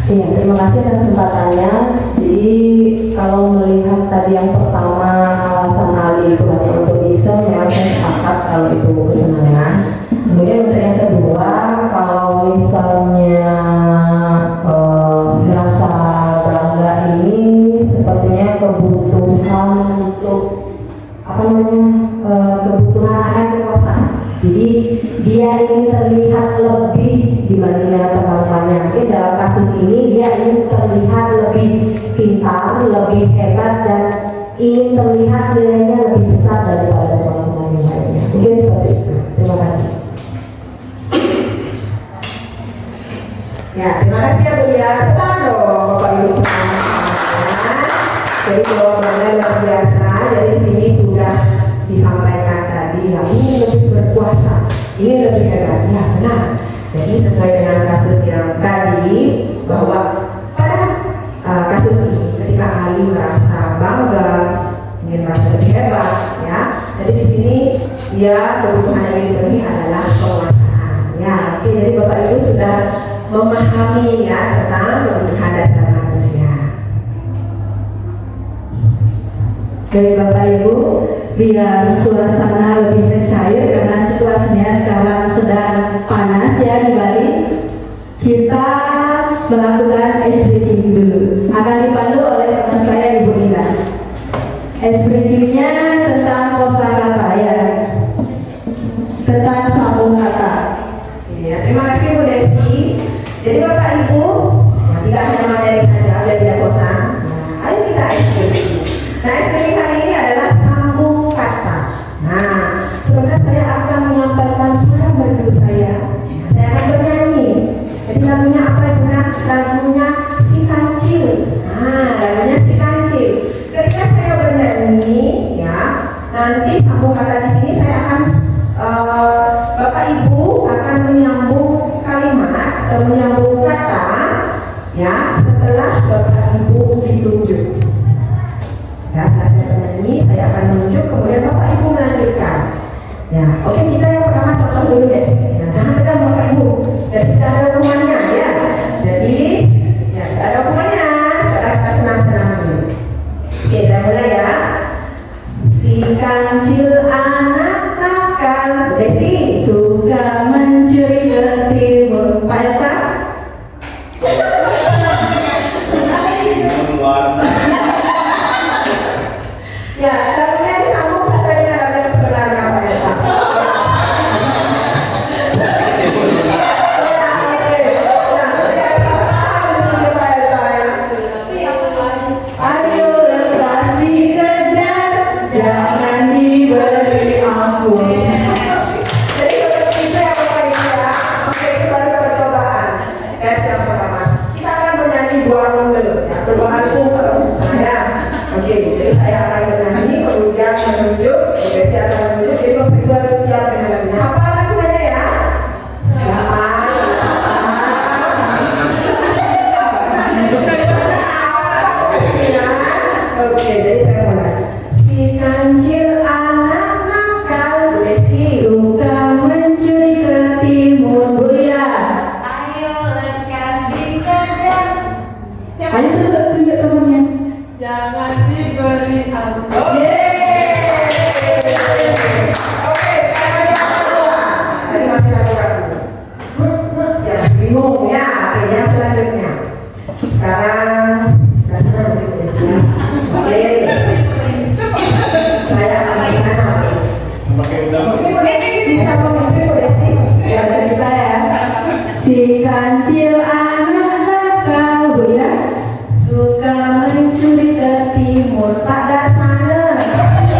Iya, terima kasih atas kesempatannya. Jadi kalau melihat tadi yang pertama alasan Ali itu hanya untuk iseng, memang saya sepakat kalau itu kesenangan. Kemudian untuk yang kedua, kalau misalnya merasa bangga ini sepertinya kebutuhan untuk kebutuhan akan kekuasaan. Jadi dia ingin terlihat lebih dibandingkan teman-temannya. Mungkin dalam kasus ini dia ingin terlihat lebih pintar, lebih hebat dan ingin terlihat nilainya lebih besar daripada teman-teman yang lainnya. Mungkin seperti itu. Terima kasih. Ya, terima kasih ya Bu ya. Kita dong Bapak Ibu semuanya. Jadi jawabannya luar biasa. Jadi di sini sudah disampaikan tadi ya, ini lebih berkuasa, ini lebih hebat. Ya benar. Jadi sesuai dengan kasus yang tadi bahwa pada kasus ini ketika Ali merasa bangga, ingin merasa lebih hebat, ya. Jadi di sini dia kebutuhan yang dipenuhi adalah penguasaan. Ya, oke. Jadi Bapak Ibu sudah memahami ya tentang kebutuhan dasar manusia. Baik Bapak Ibu, biar suasana lebih cair karena situasinya sekarang sedang panas ya di Bali, kita melakukan ice breathing dulu. Akan dipandu oleh teman saya Ibu Ina. Ice breathingnya tentang kosakata ya, tentang sambung kata. Ya, terima kasih Bu Desi. Jadi Bapak Ibu, ya, tidak hanya materi saja biar tidak bosan. Nah, ayo kita ice breathing. Nah, ice breathing kali ini adalah sambung kata. Nah, sebentar saya akan menyampaikan suara merdu saya. Saya akan bernyanyi. Jadi lagunya apa Ibu? Lagunya Si Kancil. Nah, lagunya Si Kancil. Ketika saya bernyanyi, ya, nanti sambung kata di sini saya akan Bapak Ibu akan menyambung kalimat atau menyambung kata, ya, setelah Bapak Ibu ditunjuk. Ya, setelah saya bernyanyi, saya akan menunjuk, kemudian Bapak Ibu melanjutkan. Ya, oke, kita yang pertama contoh dulu deh. Ya, jangan kita Bapak Ibu, jadi kita ada hukumannya, ya. Jadi, ya, ada hukuman Ayo tunjuk temennya. Jangan diberi amplop. Oke, sekarang yang kedua. Tadi masih ragu-ragu. Ya, bingung ya. Oke, yang selanjutnya. Sekarang rasanya lebih mudah siap. Oke. Saya akan ke sana. Pakai udang. Ini bisa mengisi mudah sih. Ya dari saya. Si kancil anak nakal, Bu ya. Suka mencuri ke timur pada sana.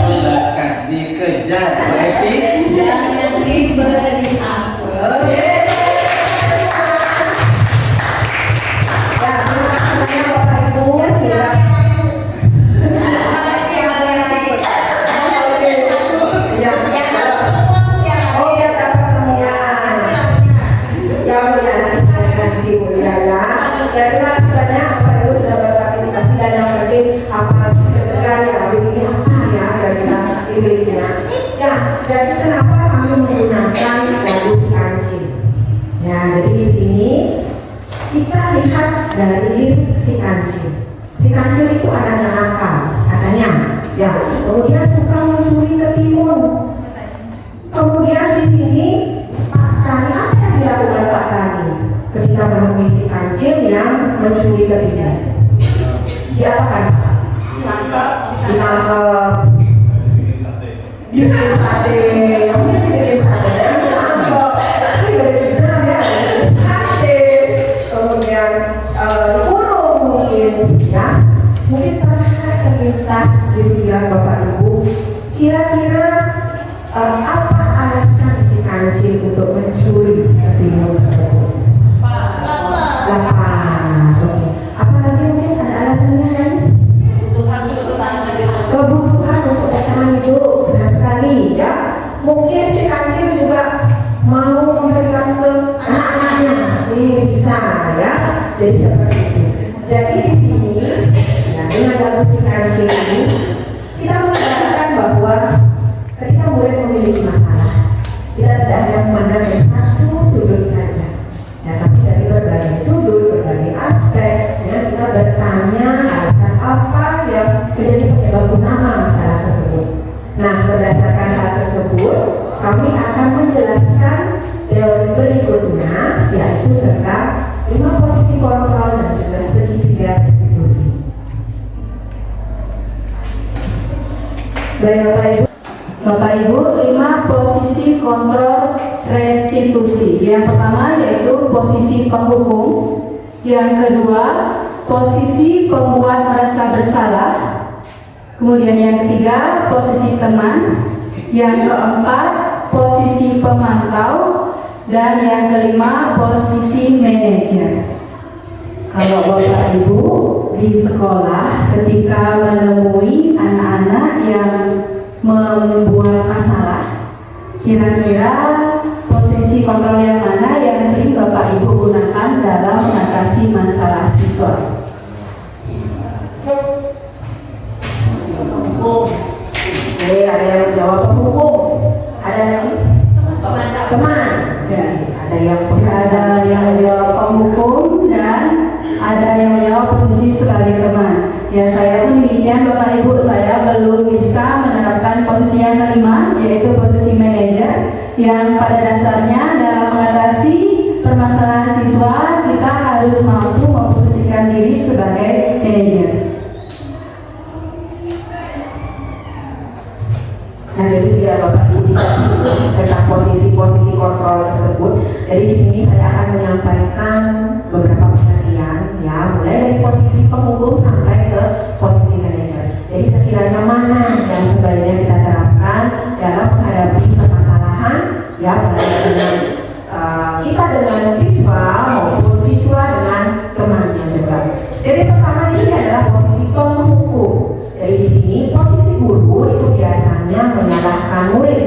Lekas dikejar, Happy. Jangan diberi amplop. Oke. Ya, terima kasih Bapak Ibu. Silakan. Oh ya, dapat semua. Ya mulia, nanti mulia ya. Ya terima kasih banyak Bapak Ibu sudah berpartisipasi dan yang penting apa harus didengar ya habis ini apa ya dari kita pilihnya. Ya, jadi kenapa kami menggunakan lagu si kancil? Ya, jadi di sini kita lihat dari lirik si kancil. Si kancil itu anaknya nakal, katanya. Ya, kemudian suka mencuri ke timun. Kemudian di sini Pak Tani, apa yang dilakukan Pak Tani ketika menemui si kancil yang mencuri ke timun? Diapakan? Ditangkap. Bikin sate, yang bikin sate, yang ditangkap. Kemudian ya, sate. Kemudian dikurung mungkin, ya. Mungkin pernah terlintas di pikiran Bapak Ibu. Kira-kira apa alasan si kancil untuk mencuri ke timun tersebut? Lapar. Oke. Apalagi mungkin ada alasannya kan? Kebutuhan untuk bertahan hidup. Benar sekali ya. Mungkin si kancil juga mau memberikan ke anak-anaknya. Bisa ya. Jadi seperti itu. Jadi di sini ya, dengan lagu si kancil ini kita mengatakan bahwa ketika murid memiliki masalah, kita tidak hanya memandang dari satu sudut saja, ya, tapi dari berbagai sudut, berbagai aspek, ya, kita bertanya alasan apa yang menjadi penyebab utama masalah tersebut. Nah, berdasarkan hal tersebut, kami akan menjelaskan teori berikutnya, yaitu tentang 5 posisi kontrol dan juga segitiga restitusi. Baik Bapak Ibu, 5 posisi kontrol restitusi. Yang pertama yaitu posisi penghukum. Yang kedua, posisi pembuat merasa bersalah. Kemudian yang ketiga, posisi teman. Yang keempat, posisi pemantau. Dan yang kelima, posisi manajer. Kalau Bapak Ibu di sekolah ketika menemui anak-anak yang membuat masalah, kira-kira posisi kontrol yang mana yang sering Bapak Ibu gunakan dalam mengatasi masalah siswa? Oke, ada yang jawab penghukum. Ada lagi? Teman. Ada yang jawab penghukum dan ada yang menjawab posisi sebagai teman. Ya, saya pun demikian Bapak Ibu, saya belum bisa menerapkan posisi yang kelima, yaitu posisi manajer, yang pada dasarnya dalam mengatasi permasalahan siswa kita harus mampu memposisikan diri sebagai manajer. Nah, jadi biar Bapak Ibu dikasih tentang posisi-posisi kontrol tersebut. Jadi di sini saya akan menyampaikan beberapa pengertian, ya, mulai dari posisi penghukum sampai ke posisi manajer. Jadi sekiranya mana yang sebaiknya kita terapkan dalam menghadapi permasalahan, ya, baik dengan kita dengan siswa maupun siswa dengan temannya juga. Jadi pertama di sini adalah posisi penghukum. Jadi di sini posisi guru itu biasanya menyalahkan murid.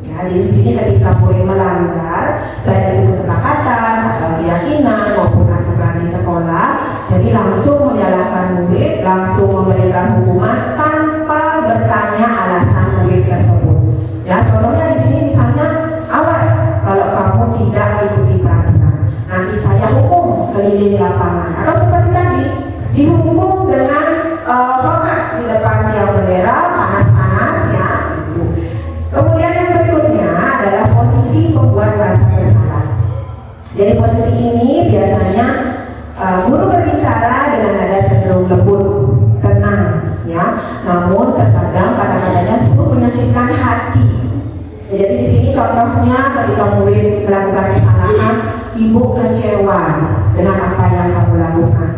Ya, di sini ketika murid melanggar, baik itu kesepakatan atau keyakinan maupun aturan di sekolah, jadi langsung menyalahkan murid, langsung memberikan hukuman tanpa bertanya alasan murid tersebut. Ya, contohnya di sini misalnya, awas kalau kamu tidak ikuti peraturan, nanti saya hukum keliling lapangan. Atau seperti tadi, dihukum dengan hormat di depan tiang bendera, panas-panas ya gitu. Kemudian yang berikutnya adalah posisi pembuat merasa bersalah. Jadi posisi ini biasanya guru berbicara dengan nada cenderung lembut, tenang ya, namun terkadang kata-katanya sungguh menyakitkan hati. Jadi di sini contohnya ketika murid melakukan kesalahan, ibu kecewa dengan apa yang kamu lakukan,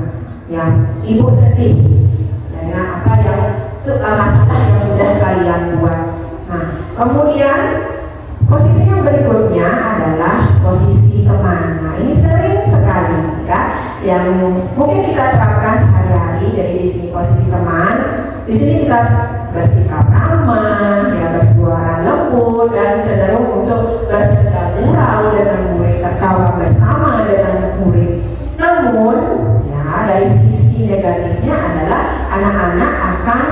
ya, ibu sedih ya, dengan apa yang masalah yang sudah kalian buat. Nah, kemudian posisi yang berikutnya adalah posisi teman. Nah, ini sering sekali ya, yang mungkin kita terapkan sehari-hari. Jadi di sini posisi teman, di sini kita bersikap ramah, ya, bersuara lembut dan cenderung untuk bersenda gurau dengan murid, tertawa bersama dengan murid. Namun, ya, dari sisi negatifnya adalah anak-anak akan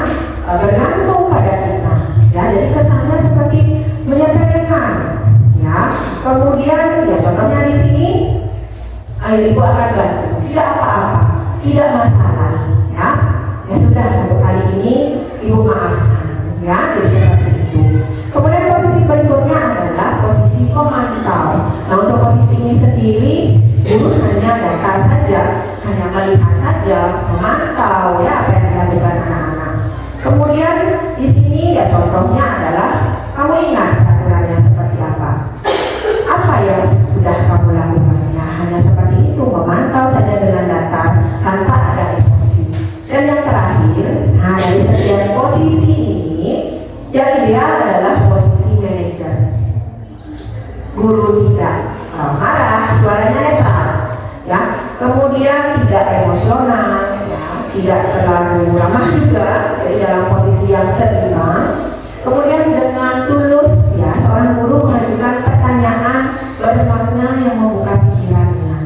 bergantung pada kita. Ya, jadi kesannya seperti menyepelekan. Ya, kemudian, ya, contohnya di sini, ibu akan bantu, tidak apa-apa, tidak masalah. Ya, ya sudah, untuk kali ini ibu maafkan. Ya, jadi seperti itu. Kemudian posisi berikutnya adalah posisi pemantau. Nah, untuk posisi ini sendiri, guru hanya datang saja, hanya melihat saja, memantau ya apa yang dilakukan anak-anak. Kemudian di sini ya contohnya adalah kamu ingat aturannya seperti apa? Apa yang sudah kamu lakukan? Ya hanya seperti itu, memantau saja dengan datar tanpa ada emosi. Dan yang terakhir, nah dari sekian posisi ini, yang ideal adalah posisi manajer. Guru tidak marah, suaranya netral, ya. Kemudian tidak emosional, ya, tidak terlalu ramah juga, jadi dalam posisi yang seimbang. Kemudian dengan tulus, ya, seorang guru mengajukan pertanyaan bermakna yang membuka pikirannya.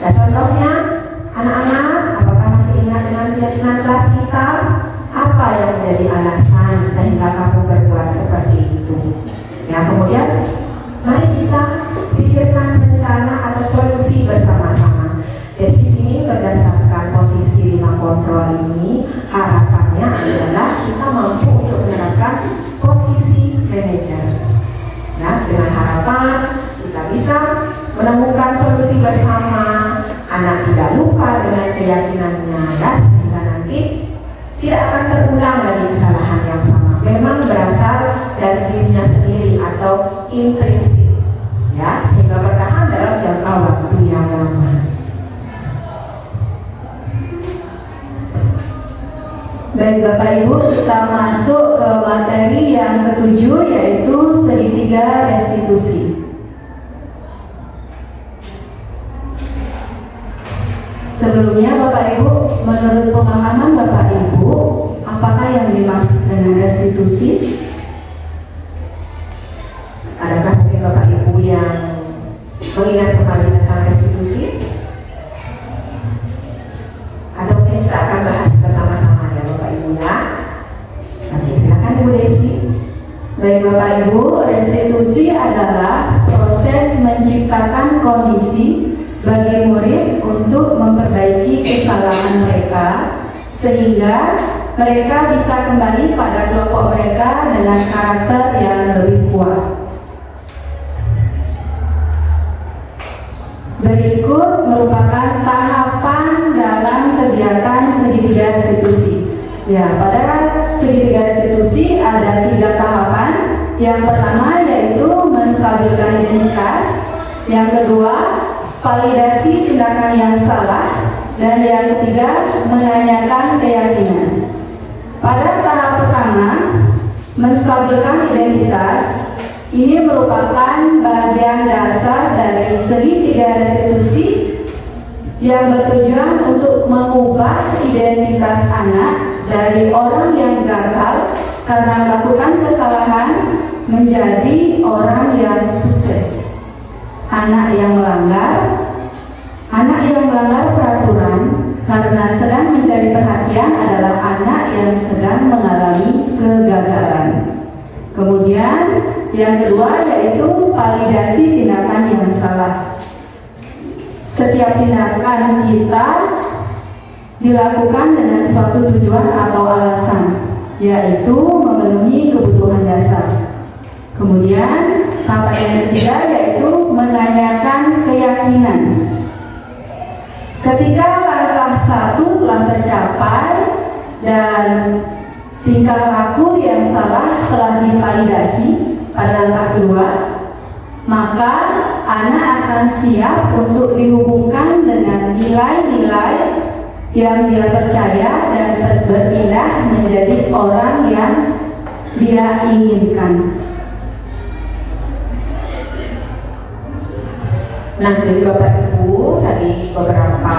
Nah, contohnya, anak-anak, apakah masih ingat dengan keyakinan kelas kita? Apa yang menjadi alasan sehingga kamu berbuat seperti itu? Ya, kemudian mari kita pikirkan rencana atau solusi bersama-sama. Jadi di sini berdasarkan posisi 5 kontrol ini, harapannya adalah kita mampu untuk menerapkan posisi manajer. Ya, dengan harapan kita bisa menemukan solusi bersama, anak tidak lupa dengan keyakinannya, ya, sehingga nanti tidak akan terulang lagi kesalahan yang sama. Memang berasal dari dirinya sendiri atau intrinsik, ya, sehingga bertahan dalam jangka waktu yang lama. Baik Bapak Ibu, kita masuk ke materi yang ketujuh, yaitu segitiga restitusi. Sebelumnya Bapak Ibu, menurut pemahaman Bapak Ibu, apakah yang dimaksud dengan restitusi? Adakah mungkin Bapak Ibu yang mengingat kembali tentang restitusi? Atau mungkin kita akan bahas bersama-sama ya Bapak Ibu ya? Oke, silakan Ibu Desi. Baik Bapak Ibu, restitusi adalah proses menciptakan kondisi bagi murid untuk memperbaiki kesalahan mereka sehingga mereka bisa kembali pada kelompok mereka dengan karakter yang lebih kuat. Berikut merupakan tahapan dalam kegiatan segitiga restitusi. Ya, pada segitiga restitusi ada 3 tahapan. Yang pertama yaitu menstabilkan identitas, yang kedua validasi tindakan yang salah, dan yang ketiga menanyakan keyakinan. Pada tahap pertama, menstabilkan identitas, ini merupakan bagian dasar dari segitiga restitusi yang bertujuan untuk mengubah identitas anak dari orang yang gagal karena melakukan kesalahan menjadi orang yang sukses. Anak yang melanggar peraturan karena sedang mencari perhatian adalah anak yang sedang mengalami kegagalan. Kemudian yang kedua yaitu validasi tindakan yang salah. Setiap tindakan kita dilakukan dengan suatu tujuan atau alasan, yaitu memenuhi kebutuhan dasar. Kemudian tahapan yang ketiga yaitu menanyakan keyakinan. Ketika langkah 1 telah tercapai dan tingkah laku yang salah telah divalidasi pada langkah 2, maka anak akan siap untuk dihubungkan dengan nilai-nilai yang dia percaya dan berpindah menjadi orang yang dia inginkan. Nah, jadi Bapak Ibu, tadi beberapa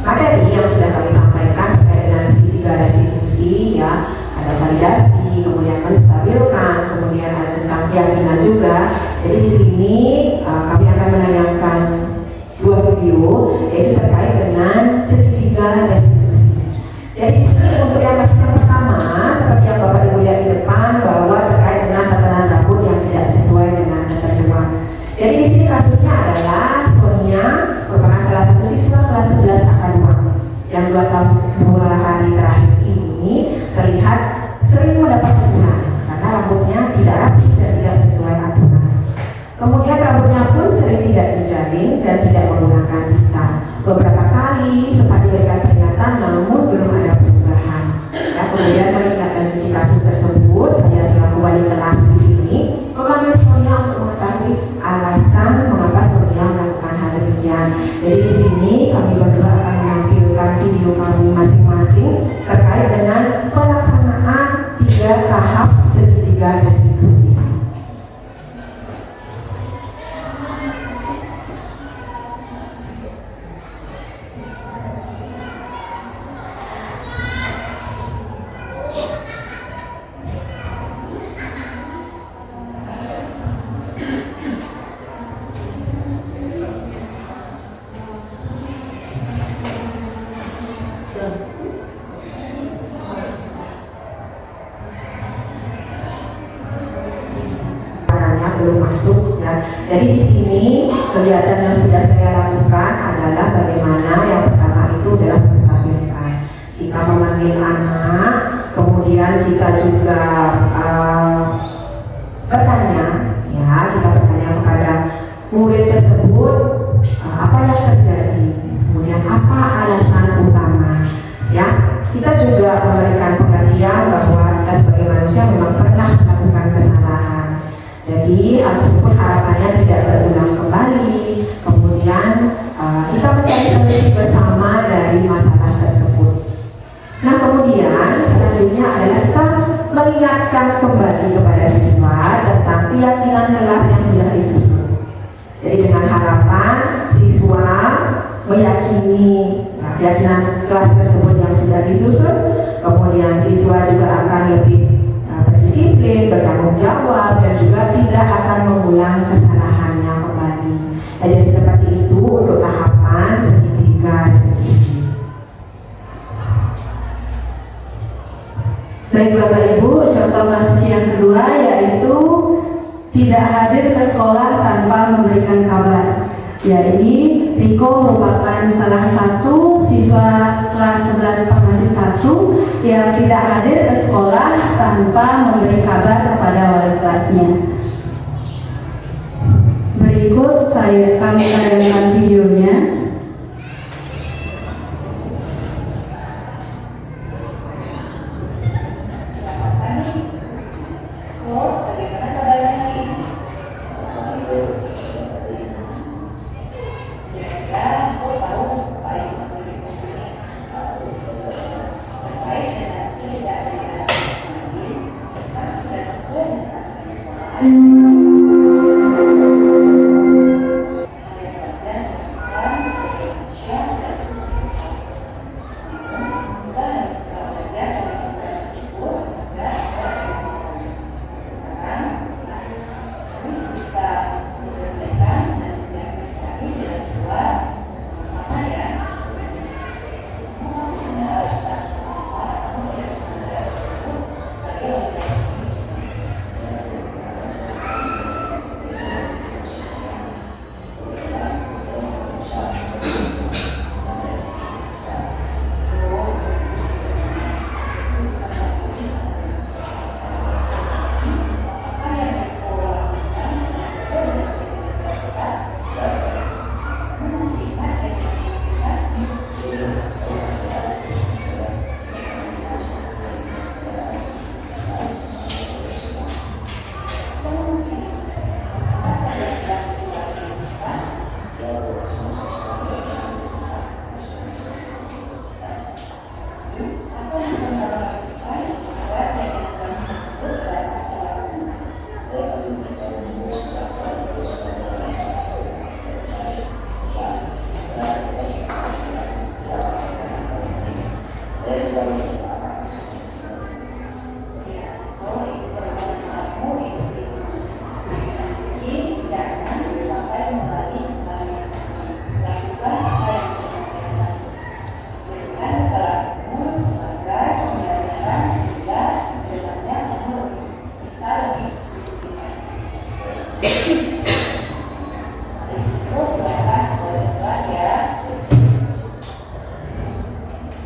materi yang sudah kami sampaikan terkait dengan segitiga restitusi, ya, ada validasi, kemudian menstabilkan, kemudian ada tentang keyakinan juga. Jadi di sini kami akan menayangkan 2 video, yaitu terkait dengan segitiga restitusi. Jadi di sini untuk yang kasus yang pertama, seperti yang Bapak Ibu lihat di depan, bahwa terkait dengan tatanan rabun yang tidak sesuai dengan ketentuan. Jadi di sini kasusnya adalah Sonia merupakan salah satu siswa kelas 11 AK2 yang 2 hari terakhir ini terlihat sering mendapat teguran karena rambutnya tidak rapi dan tidak sesuai aturan. Kemudian rambutnya pun sering tidak dijaring dan tidak menggunakan pita. Beberapa kali sempat diberikan peringatan namun belum ada perubahan. Ya, kemudian menindaklanjuti kasus tersebut, saya selaku wali kelas di sini memanggil Sonia untuk mengetahui alasan mengapa Sonia melakukan hal demikian. Jadi di sini kami berdua akan menampilkan video kami masing-masing terkait dengan pelaksanaan 3 tahap segitiga restitusi. Belum masuk, ya. Jadi di sini kegiatan yang sudah saya lakukan adalah bagaimana yang pertama itu adalah menstabilkan. Kita memanggil anak, kemudian kita juga bertanya, ya, kita bertanya kepada murid tersebut apa yang terjadi, kemudian apa alasan utama, ya. Kita juga memberikan pengertian bahwa kita sebagai manusia memang pernah melakukan kesalahan. Jadi hal tersebut harapannya tidak berulang kembali. Kemudian kita mencari solusi bersama dari masalah tersebut. Nah, kemudian selanjutnya adalah kita mengingatkan kembali kepada siswa tentang keyakinan kelas yang sudah disusun. Jadi dengan harapan siswa meyakini keyakinan kelas tersebut yang sudah disusun, kemudian siswa juga akan lebih berdisiplin, bertanggung jawab, dan juga tidak akan mengulang kesalahannya kembali. Nah, jadi seperti itu untuk tahapan segitiga restitusi. Baik Bapak Ibu, contoh kasus yang kedua yaitu tidak hadir ke sekolah tanpa memberikan kabar. Ya, ini Riko merupakan salah satu siswa kelas 11 Farmasi 1 yang tidak hadir ke sekolah tanpa memberi kabar kepada wali kelasnya. Berikut kami tayangkan videonya.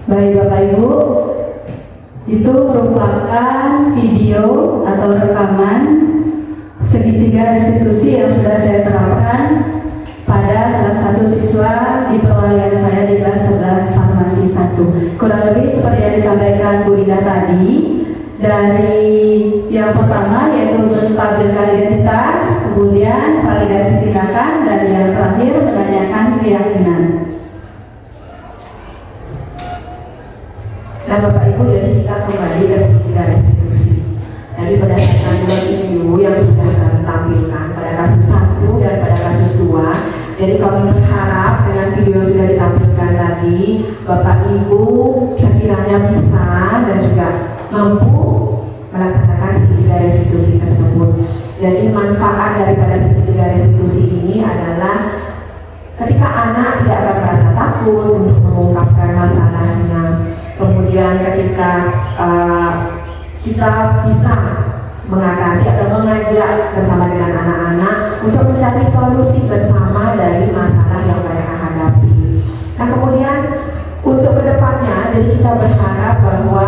Baik Bapak Ibu, itu merupakan video atau rekaman segitiga restitusi yang sudah saya terapkan pada salah satu siswa di perwalian saya di kelas 11 Farmasi 1. Kurang lebih seperti yang disampaikan Bu Indah tadi, dari yang pertama yaitu menstabilkan identitas, kemudian validasi tindakan, dan yang terakhir menanyakan keyakinan. Nah Bapak Ibu, jadi kita kembali ke segitiga restitusi. Jadi berdasarkan 2 video yang sudah kami tampilkan pada kasus 1 dan pada kasus 2, jadi kami berharap dengan video yang sudah ditampilkan tadi, Bapak Ibu sekiranya bisa dan juga mampu melaksanakan segitiga restitusi tersebut. Jadi manfaat daripada segitiga restitusi ini adalah ketika anak tidak akan merasa takut untuk mengungkapkan masalahnya. Kemudian ketika kita bisa mengatasi atau mengajak bersama dengan anak-anak untuk mencari solusi bersama dari masalah yang mereka hadapi. Nah kemudian untuk kedepannya, jadi kita berharap bahwa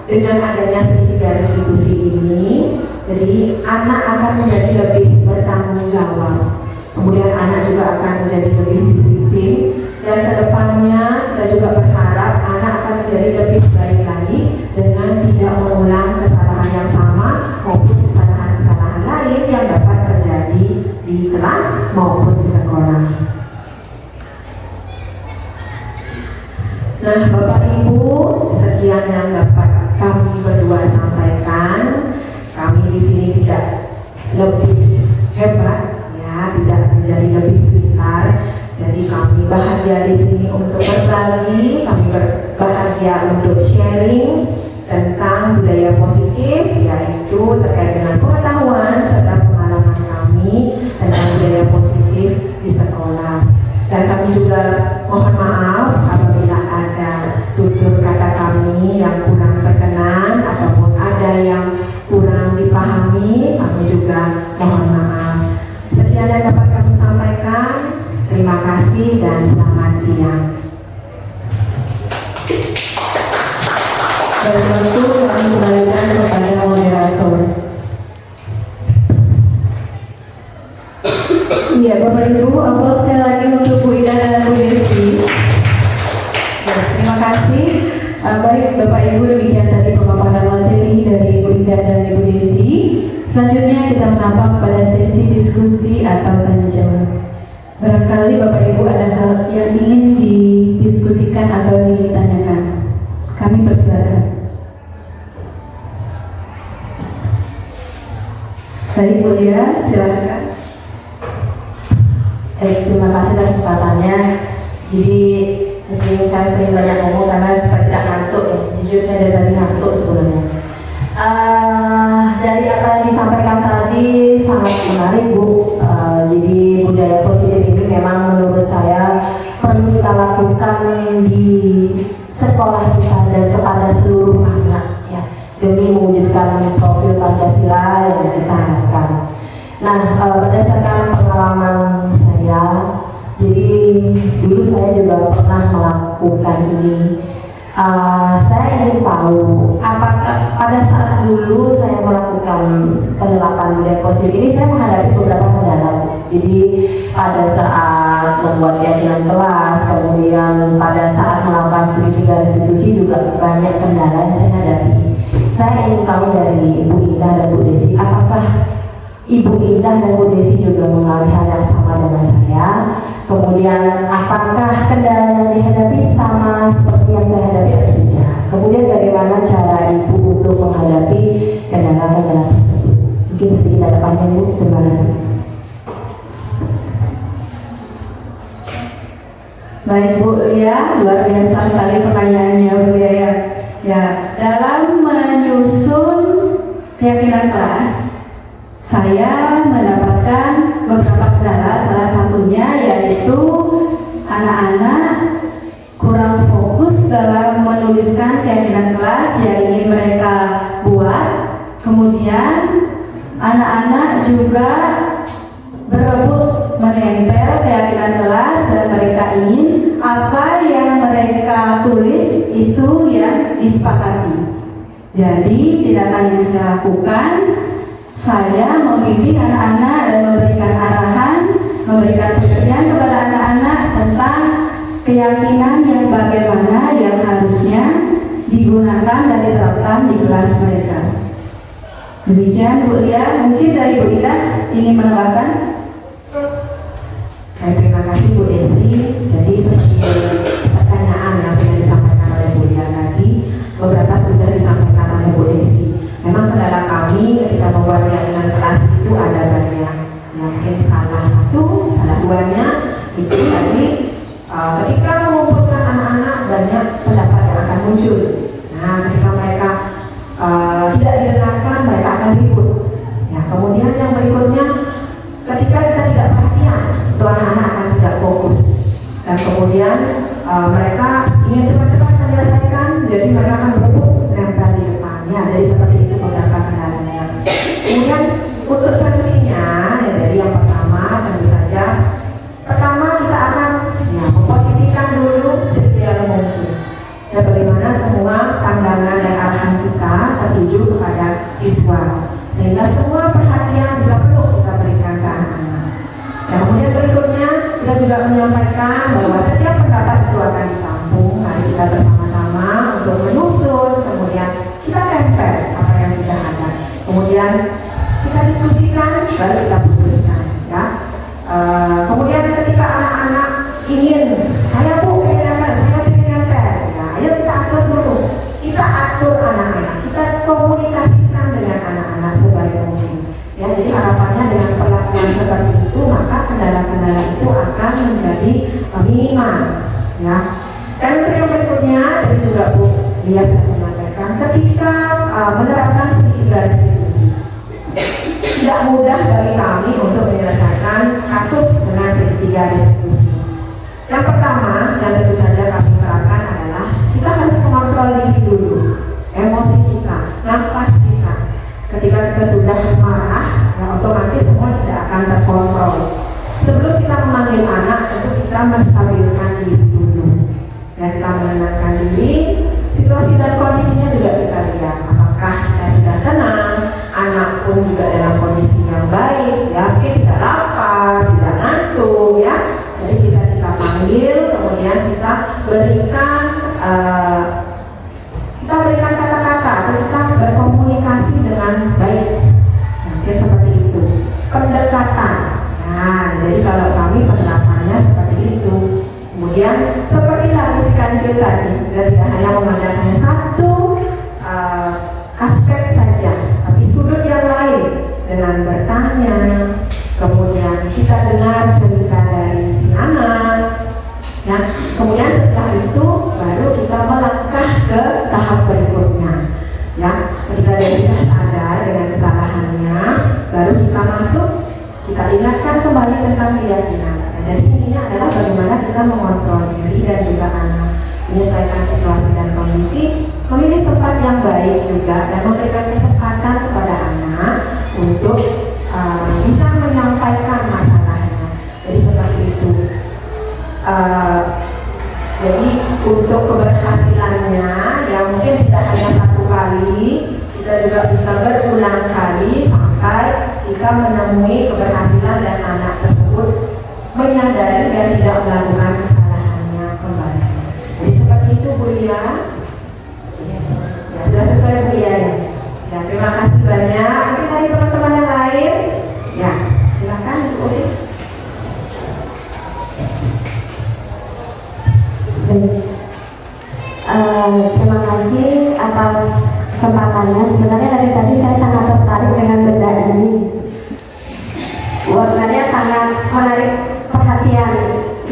dengan adanya segitiga restitusi ini, jadi anak akan menjadi lebih bertanggung jawab. Kemudian anak juga akan menjadi lebih disiplin, dan kedepannya kita juga berharap anak akan menjadi lebih baik lagi dengan tidak mengulang kesalahan yang sama maupun kesalahan-kesalahan lain yang dapat terjadi di kelas maupun di sekolah. Nah Bapak Ibu, sekian yang dapat kami berdua sampaikan. Kami di sini tidak lebih hebat, ya, tidak menjadi lebih pintar. Jadi kami bahagia di sini untuk berbagi, kami bahagia untuk sharing tentang budaya positif, yaitu terkait dengan pengetahuan serta pengalaman kami tentang budaya positif di sekolah. Dan kami juga mohon maaf apabila ada tutur kata kami yang kurang berkenan ataupun ada yang kurang dipahami, kami juga mohon maaf. Sekian yang dapat kami sampaikan. Terima kasih dan selamat siang. Berikut kami kembalikan kepada moderator. Iya Bapak Ibu, aplaus sekali lagi untuk Bu Ida dan Bu Desi. Ya, terima kasih. Baik Bapak Ibu, demikian tadi pemaparan materi dari Bu Ida dan Ibu Desi. Selanjutnya kita menapak pada sesi diskusi atau tanya jawab. Barangkali Bapak Ibu ada hal yang ingin didiskusikan atau ditanyakan. Kami persilakan. Baik Bu Ida, silakan. Terima kasih atas kesempatannya. Jadi saya sering banyak ngomong karena supaya tidak ngantuk ya. Jujur saya dari tadi ngantuk sebenarnya. Dari apa yang disampaikan tadi sangat menarik Bu. Jadi budaya positif ini memang menurut saya perlu kita lakukan di sekolah kita dan kepada seluruh anak ya, demi mewujudkan profil Pancasila yang kita harapkan. Nah, berdasarkan pengalaman saya, jadi dulu saya juga pernah melakukan ini. Saya ingin tahu apakah pada saat dulu saya melakukan penerapan budaya positif ini saya menghadapi beberapa kendala. Jadi pada saat membuat keyakinan kelas, kemudian pada saat melakukan segitiga restitusi juga banyak kendala yang saya hadapi. Saya ingin tahu dari Ibu Indah dan Bu Desi, apakah Ibu Indah dan Bu Desi juga mengalami hal yang sama dengan saya? Kemudian apakah kendala yang dihadapi sama seperti yang saya hadapi atau tidak? Kemudian bagaimana cara Ibu untuk menghadapi kendala-kendala tersebut? Mungkin sedikit tanggapannya Bu, terima kasih. Baik Bu, ya luar biasa sekali pertanyaannya Bu ya. saya mendapatkan beberapa kendala, salah satunya yaitu anak-anak kurang fokus dalam menuliskan keyakinan kelas yang ingin mereka buat. Kemudian anak-anak juga berebut menempel keyakinan kelas dan mereka ingin apa yang mereka tulis itu yang disepakati. Jadi tindakan yang saya lakukan, saya membimbing anak-anak dan memberikan arahan, memberikan pengertian kepada anak-anak tentang keyakinan yang bagaimana yang harusnya digunakan dan diterapkan di kelas mereka. Demikian Bu Lia, mungkin dari Bu Ida ingin menambahkan? Terima kasih Bu Desi. Jadi seperti pertanyaan yang sudah disampaikan oleh Bu Lia tadi, beberapa sudah disampaikan oleh Bu Desi. Memang kendala kami ketika membuat keyakinan kelas itu ada banyak. Yang mungkin salah satu, salah duanya itu tadi ketika mengumpulkan anak-anak banyak pendapat yang akan muncul. Nah, ketika mereka tidak didengarkan, mereka akan ribut. Ya, kemudian yang berikutnya, ketika kita tidak perhatian, itu anak-anak akan tidak fokus. Dan kemudian mereka ingin cepat-cepat menyelesaikan, jadi mereka akan berebut nempel di depannya. Jadi seperti itu beberapa kendalanya. Kemudian untuk solusinya, ya, jadi yang pertama tentu saja, pertama kita akan memposisikan dulu seideal mungkin. Dan bagaimana semua pandangan dan arahan kita tertuju kepada siswa, sehingga semua perhatian bisa penuh kita berikan ke anak-anak. Dan kemudian berikutnya kita juga menyampaikan bahwa setiap pendapat itu akan ditampung. Mari kita bersama-sama untuk menyusun, kemudian kita tempel apa yang sudah ada. Kemudian kita diskusikan, baru kita putuskan. Ya. Kemudian ketika anak-anak ingin, saya Bu pengen nempel, saya pengen nempel, ya, ayo kita atur dulu. Kita atur anak-anak, kita komunikasikan dengan anak-anak sebaik mungkin. Ya, jadi harapannya dengan perlakuan seperti itu, maka kendala-kendala itu akan menjadi minimal. Ya. Dan untuk yang berikutnya, tadi juga Bu Lia sudah menyampaikan, ketika menerapkan segitiga restitusi, tidak mudah bagi kami untuk menyelesaikan kasus dengan segitiga restitusi. Yang pertama, yang tentu saja kami terapkan adalah kita harus mengontrol diri dulu, emosi kita, nafas kita. Ketika kita sudah marah, ya otomatis semua tidak akan terkontrol. Sebelum kita memanggil anak, tentu kita menstabilkan diri dulu. Dan kita menenangkan diri, situasi dan kondisinya juga kita lihat. Apakah kita sudah tenang, anak pun juga dalam kondisi yang baik, ya mungkin tidak lapar, tidak ngantuk, ya. Jadi bisa kita panggil, kemudian kita berikan kata-kata, kita berkomunikasi dengan baik. Mungkin seperti itu. Pendekatan. Nah, jadi kalau kami penerapannya seperti itu. Kemudian seperti lagu si kancil tadi, kita tidak hanya memandangnya satu aspek saja, tapi sudut yang lain dengan bertanya. Kemudian kita dengar cerita dari si anak. Nah, kemudian setelah itu baru kita melangkah ke tahap berikutnya. Ya, ketika dia sudah sadar dengan kesalahannya, baru kita masuk, kita ingatkan kembali tentang keyakinan. Nah, jadi intinya adalah bagaimana kita mengontrol diri dan juga anak, menyesuaikan situasi dan kondisi, memilih tempat yang baik juga, dan memberikan kesempatan kepada anak untuk bisa menyampaikan masalahnya. Jadi seperti itu. Jadi untuk keberhasilannya, ya mungkin tidak hanya satu kali, kita juga bisa berulang kali sampai kita menemui keberhasilan dan anak tersebut menyadari dan tidak melakukan kesalahannya kembali. Jadi seperti itu Bu Lia. Ya, sudah sesuai Bu Lia ya. Ya, terima kasih banyak. Mungkin dari teman-teman yang lain, ya silakan Bu Uli. Terima kasih atas kesempatannya. Sebenarnya dari tadi saya sangat tertarik dengan benda ini. Warnanya sangat menarik perhatian.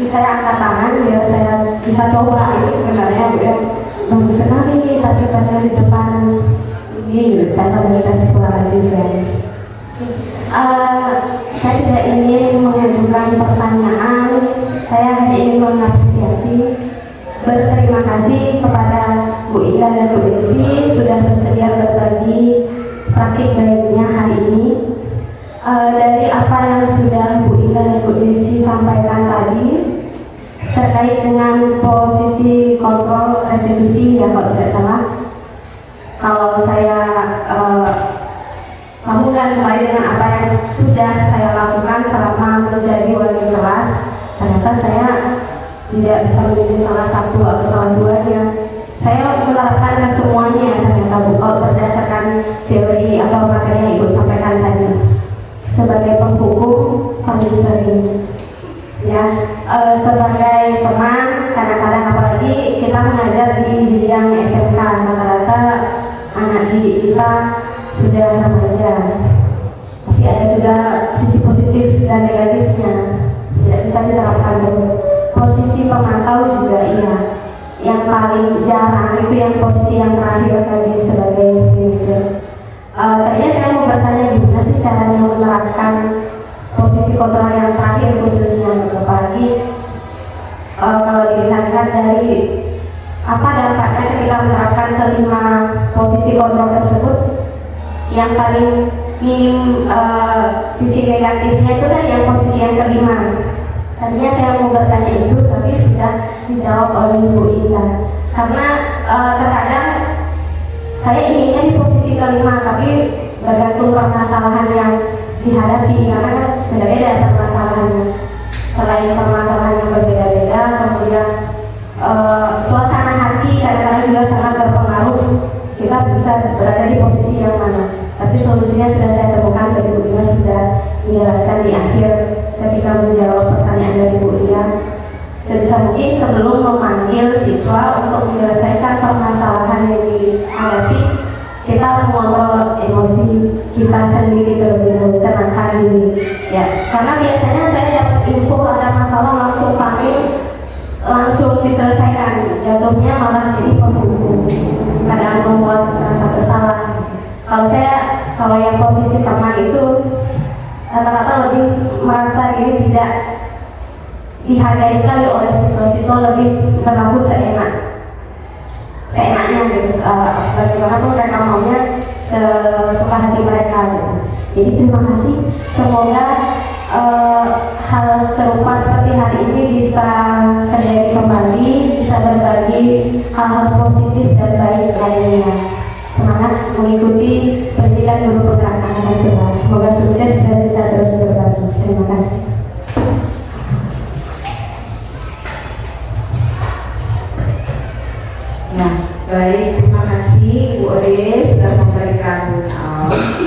Saya angkat tangan, biar saya bisa coba. Itu sebenarnya ya, bagus sekali. Tapi pada di depan ini saya mau tes suara juga. Saya tidak ingin mengajukan pertanyaan, saya hanya ingin mengapresiasi, berterima kasih kepada Bu Ida dan Bu Desi sudah bersedia berbagi praktik baiknya hari ini. Dari apa yang sudah Bu Ida dan Bu Desi sampaikan tadi terkait dengan posisi kontrol restitusi, ya kalau tidak salah, kalau saya sambungkan kembali dengan apa yang sudah saya lakukan selama menjadi wali kelas, ternyata saya tidak bisa menjadi salah satu atau salah duanya. Saya menerapkan ke semuanya ternyata bukan berdasarkan teori atau materi yang Ibu sampaikan tadi. Sebagai penghukum paling sering, ya, sebagai teman, kadang-kadang apalagi kita mengajar di jenjang SMK, rata-rata anak didik kita sudah remaja, tapi ada juga sisi positif dan negatifnya, tidak bisa diterapkan terus. Posisi pemantau juga iya, yang paling jarang itu yang posisi yang terakhir tadi sebagai manajer. Tadinya saya mau bertanya gimana sih caranya menerapkan posisi kontrol yang terakhir khususnya, apalagi kalau dilihat dari apa dampaknya ketika menerapkan kelima posisi kontrol tersebut. Yang paling minim sisi negatifnya itu kan yang posisi yang kelima. Tadinya saya mau bertanya itu, tapi sudah dijawab oleh Bu Ida. Karena terkadang saya inginnya di posisi kelima, tapi bergantung permasalahan yang dihadapi, karena kan beda-beda permasalahannya. Selain permasalahan yang berbeda-beda, kemudian suasana hati kadang-kadang juga sangat berpengaruh. Kita bisa berada di posisi yang mana. Tapi solusinya sudah saya temukan dari Bu Ida, sudah menjelaskan di akhir ketika menjawab pertanyaan dari Bu Ida. Sebisa mungkin sebelum memanggil siswa untuk menyelesaikan permasalahan yang dihadapi, kita mengontrol emosi kita sendiri terlebih dahulu, tenangkan diri. Ya, karena biasanya saya dapat info ada masalah langsung panik, langsung diselesaikan. Jatuhnya malah jadi penghukum, kadang membuat merasa bersalah. Kalau yang posisi teman itu rata-rata lebih merasa diri tidak dihargai sekali oleh siswa-siswa, lebih berlaku seenaknya gitu. Bagaimana pun mereka maunya sesuka hati mereka gitu. Jadi terima kasih, semoga hal serupa seperti hari ini bisa terjadi kembali, bisa berbagi hal-hal positif dan baik lainnya. Semangat mengikuti pendidikan guru penggerak angkatan 11. Semoga sukses dan bisa terus berbagi. Terima kasih. Ya, baik, terima kasih Bu Ode sudah memberikan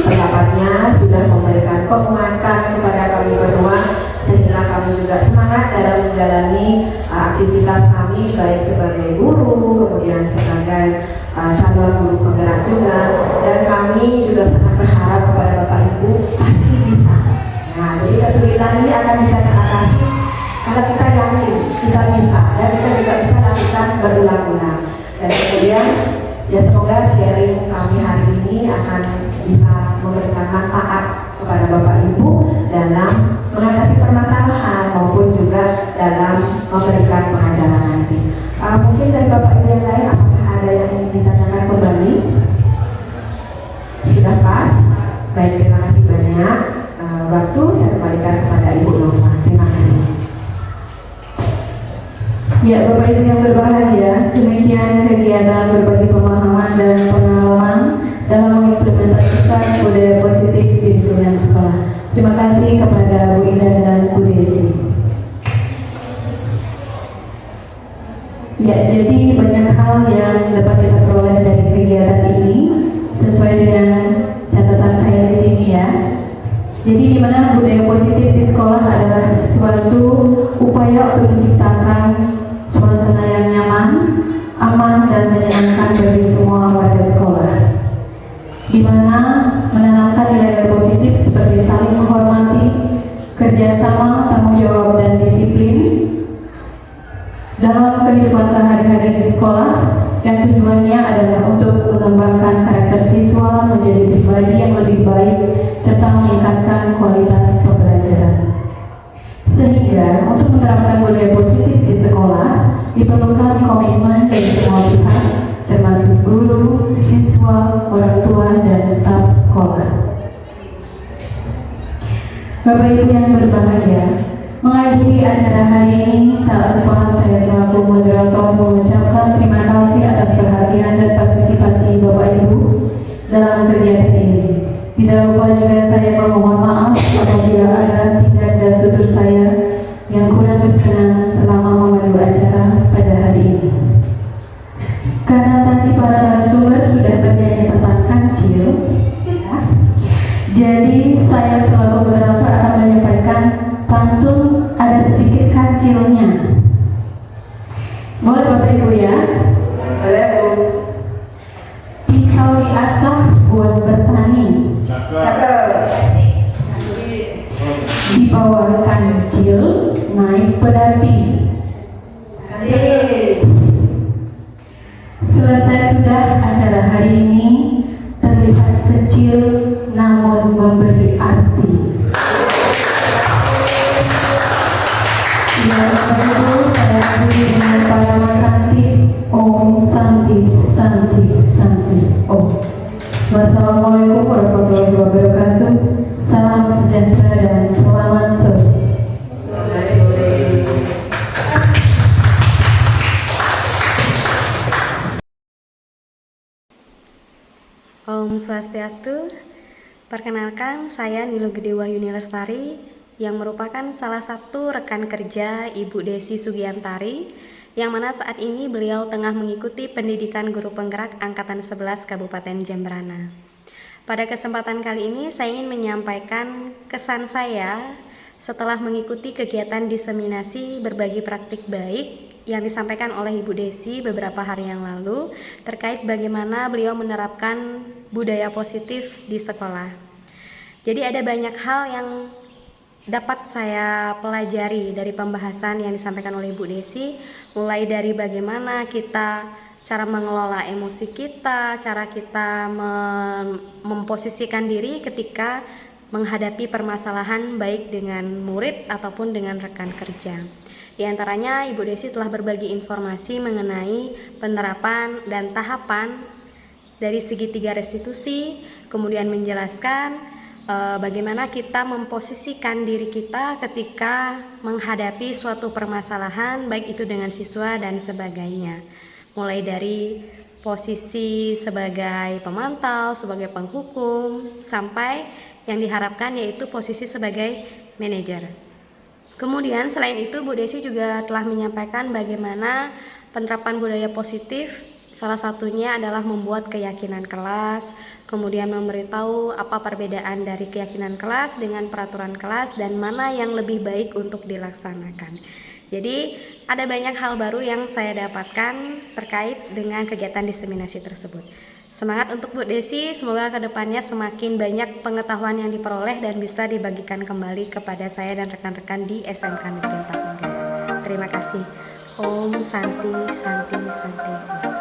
pendapatnya, sudah memberikan penguatan kepada kami berdua, sehingga kami juga semangat dalam menjalani aktivitas kami, baik sebagai guru, kemudian sebagai calon guru penggerak juga. Dan kami juga sangat berharap kepada Bapak Ibu pasti bisa. Nah, jadi kesulitan ini akan bisa teratasi karena kita yakin kita bisa, dan kita juga bisa lakukan berulang-ulang. Dan kemudian ya semoga sharing kami hari ini akan bisa memberikan manfaat kepada Bapak Ibu dalam mengatasi permasalahan maupun juga dalam memberikan pengajaran nanti. Mungkin dari Bapak Ibu yang lain, apakah ada yang ingin ditanyakan kembali? Sudah pas? Baik, terima kasih banyak. Waktu saya kembalikan kepada Ibu Nova. Terima kasih. Ya, Bapak Ibu yang berbahagia, demikian kegiatan berbagi pemahaman dan pengalaman dalam mengimplementasikan budaya positif di lingkungan sekolah. Terima kasih kepada Bu Ida dan Bu Desi. Ya, jadi banyak hal yang dapat kita peroleh dari kegiatan ini sesuai dengan catatan saya di sini ya. Jadi di mana budaya positif di sekolah adalah suatu upaya untuk menciptakan suasana yang nyaman, aman dan menyenangkan bagi semua warga sekolah. Di mana menanamkan nilai-nilai positif seperti saling menghormati, kerjasama, tanggung jawab dan disiplin dalam kehidupan sehari-hari di sekolah, yang tujuannya adalah untuk mengembangkan karakter siswa, menjadi pribadi yang lebih baik serta meningkatkan kualitas pembelajaran. Sehingga untuk menerapkan budaya positif di sekolah diperlukan komitmen dari semua pihak, termasuk guru, siswa, orang tua, dan staf sekolah. Bapak Ibu yang berbahagia, mengakhiri acara hari ini tak lupa saya selaku moderator mengucapkan terima kasih atas perhatian dan partisipasi Bapak Ibu dalam kegiatan ini. Tidak lupa juga saya memohon maaf apabila ada tindak dan tutur saya yang kurang berkenan selama memandu acara pada hari ini. Karena tadi para narasumber sudah bernyanyi tentang kancil, jadi saya selaku moderator akan menyampaikan pantun ada sedikit kancilnya. Boleh Bapak Ibu ya? Boleh Bu. Pisau diasah buat bertani, di bawah kancil naik pedati. Selesai sudah acara hari ini, terlihat kecil namun memberi arti. Ya, Bapak Ibu, saya akhiri dengan para santi. Om Santi, Santi, Santi. Om. Wassalamualaikum warahmatullahi wabarakatuh. Salam sejahtera dan selamat sore. Om Swastiastu. Perkenalkan, saya Nilo Gede Wahyuni Lestari yang merupakan salah satu rekan kerja Ibu Desi Sugiantari, yang mana saat ini beliau tengah mengikuti pendidikan guru penggerak Angkatan 11 Kabupaten Jembrana. Pada kesempatan kali ini saya ingin menyampaikan kesan saya setelah mengikuti kegiatan diseminasi berbagi praktik baik yang disampaikan oleh Ibu Desi beberapa hari yang lalu terkait bagaimana beliau menerapkan budaya positif di sekolah. Jadi ada banyak hal yang dapat saya pelajari dari pembahasan yang disampaikan oleh Ibu Desi, mulai dari bagaimana kita cara mengelola emosi kita, cara kita memposisikan diri ketika menghadapi permasalahan baik dengan murid ataupun dengan rekan kerja. Di antaranya Ibu Desi telah berbagi informasi mengenai penerapan dan tahapan dari segitiga restitusi, kemudian menjelaskan bagaimana kita memposisikan diri kita ketika menghadapi suatu permasalahan baik itu dengan siswa dan sebagainya. Mulai dari posisi sebagai pemantau, sebagai penghukum, sampai yang diharapkan yaitu posisi sebagai manajer. Kemudian selain itu Bu Desi juga telah menyampaikan bagaimana penerapan budaya positif, salah satunya adalah membuat keyakinan kelas, kemudian memberitahu apa perbedaan dari keyakinan kelas dengan peraturan kelas dan mana yang lebih baik untuk dilaksanakan. Jadi ada banyak hal baru yang saya dapatkan terkait dengan kegiatan diseminasi tersebut. Semangat untuk Bu Desi, semoga kedepannya semakin banyak pengetahuan yang diperoleh dan bisa dibagikan kembali kepada saya dan rekan-rekan di SMK Negeri 4 Negara. Terima kasih. Om Santi, Santi, Santi.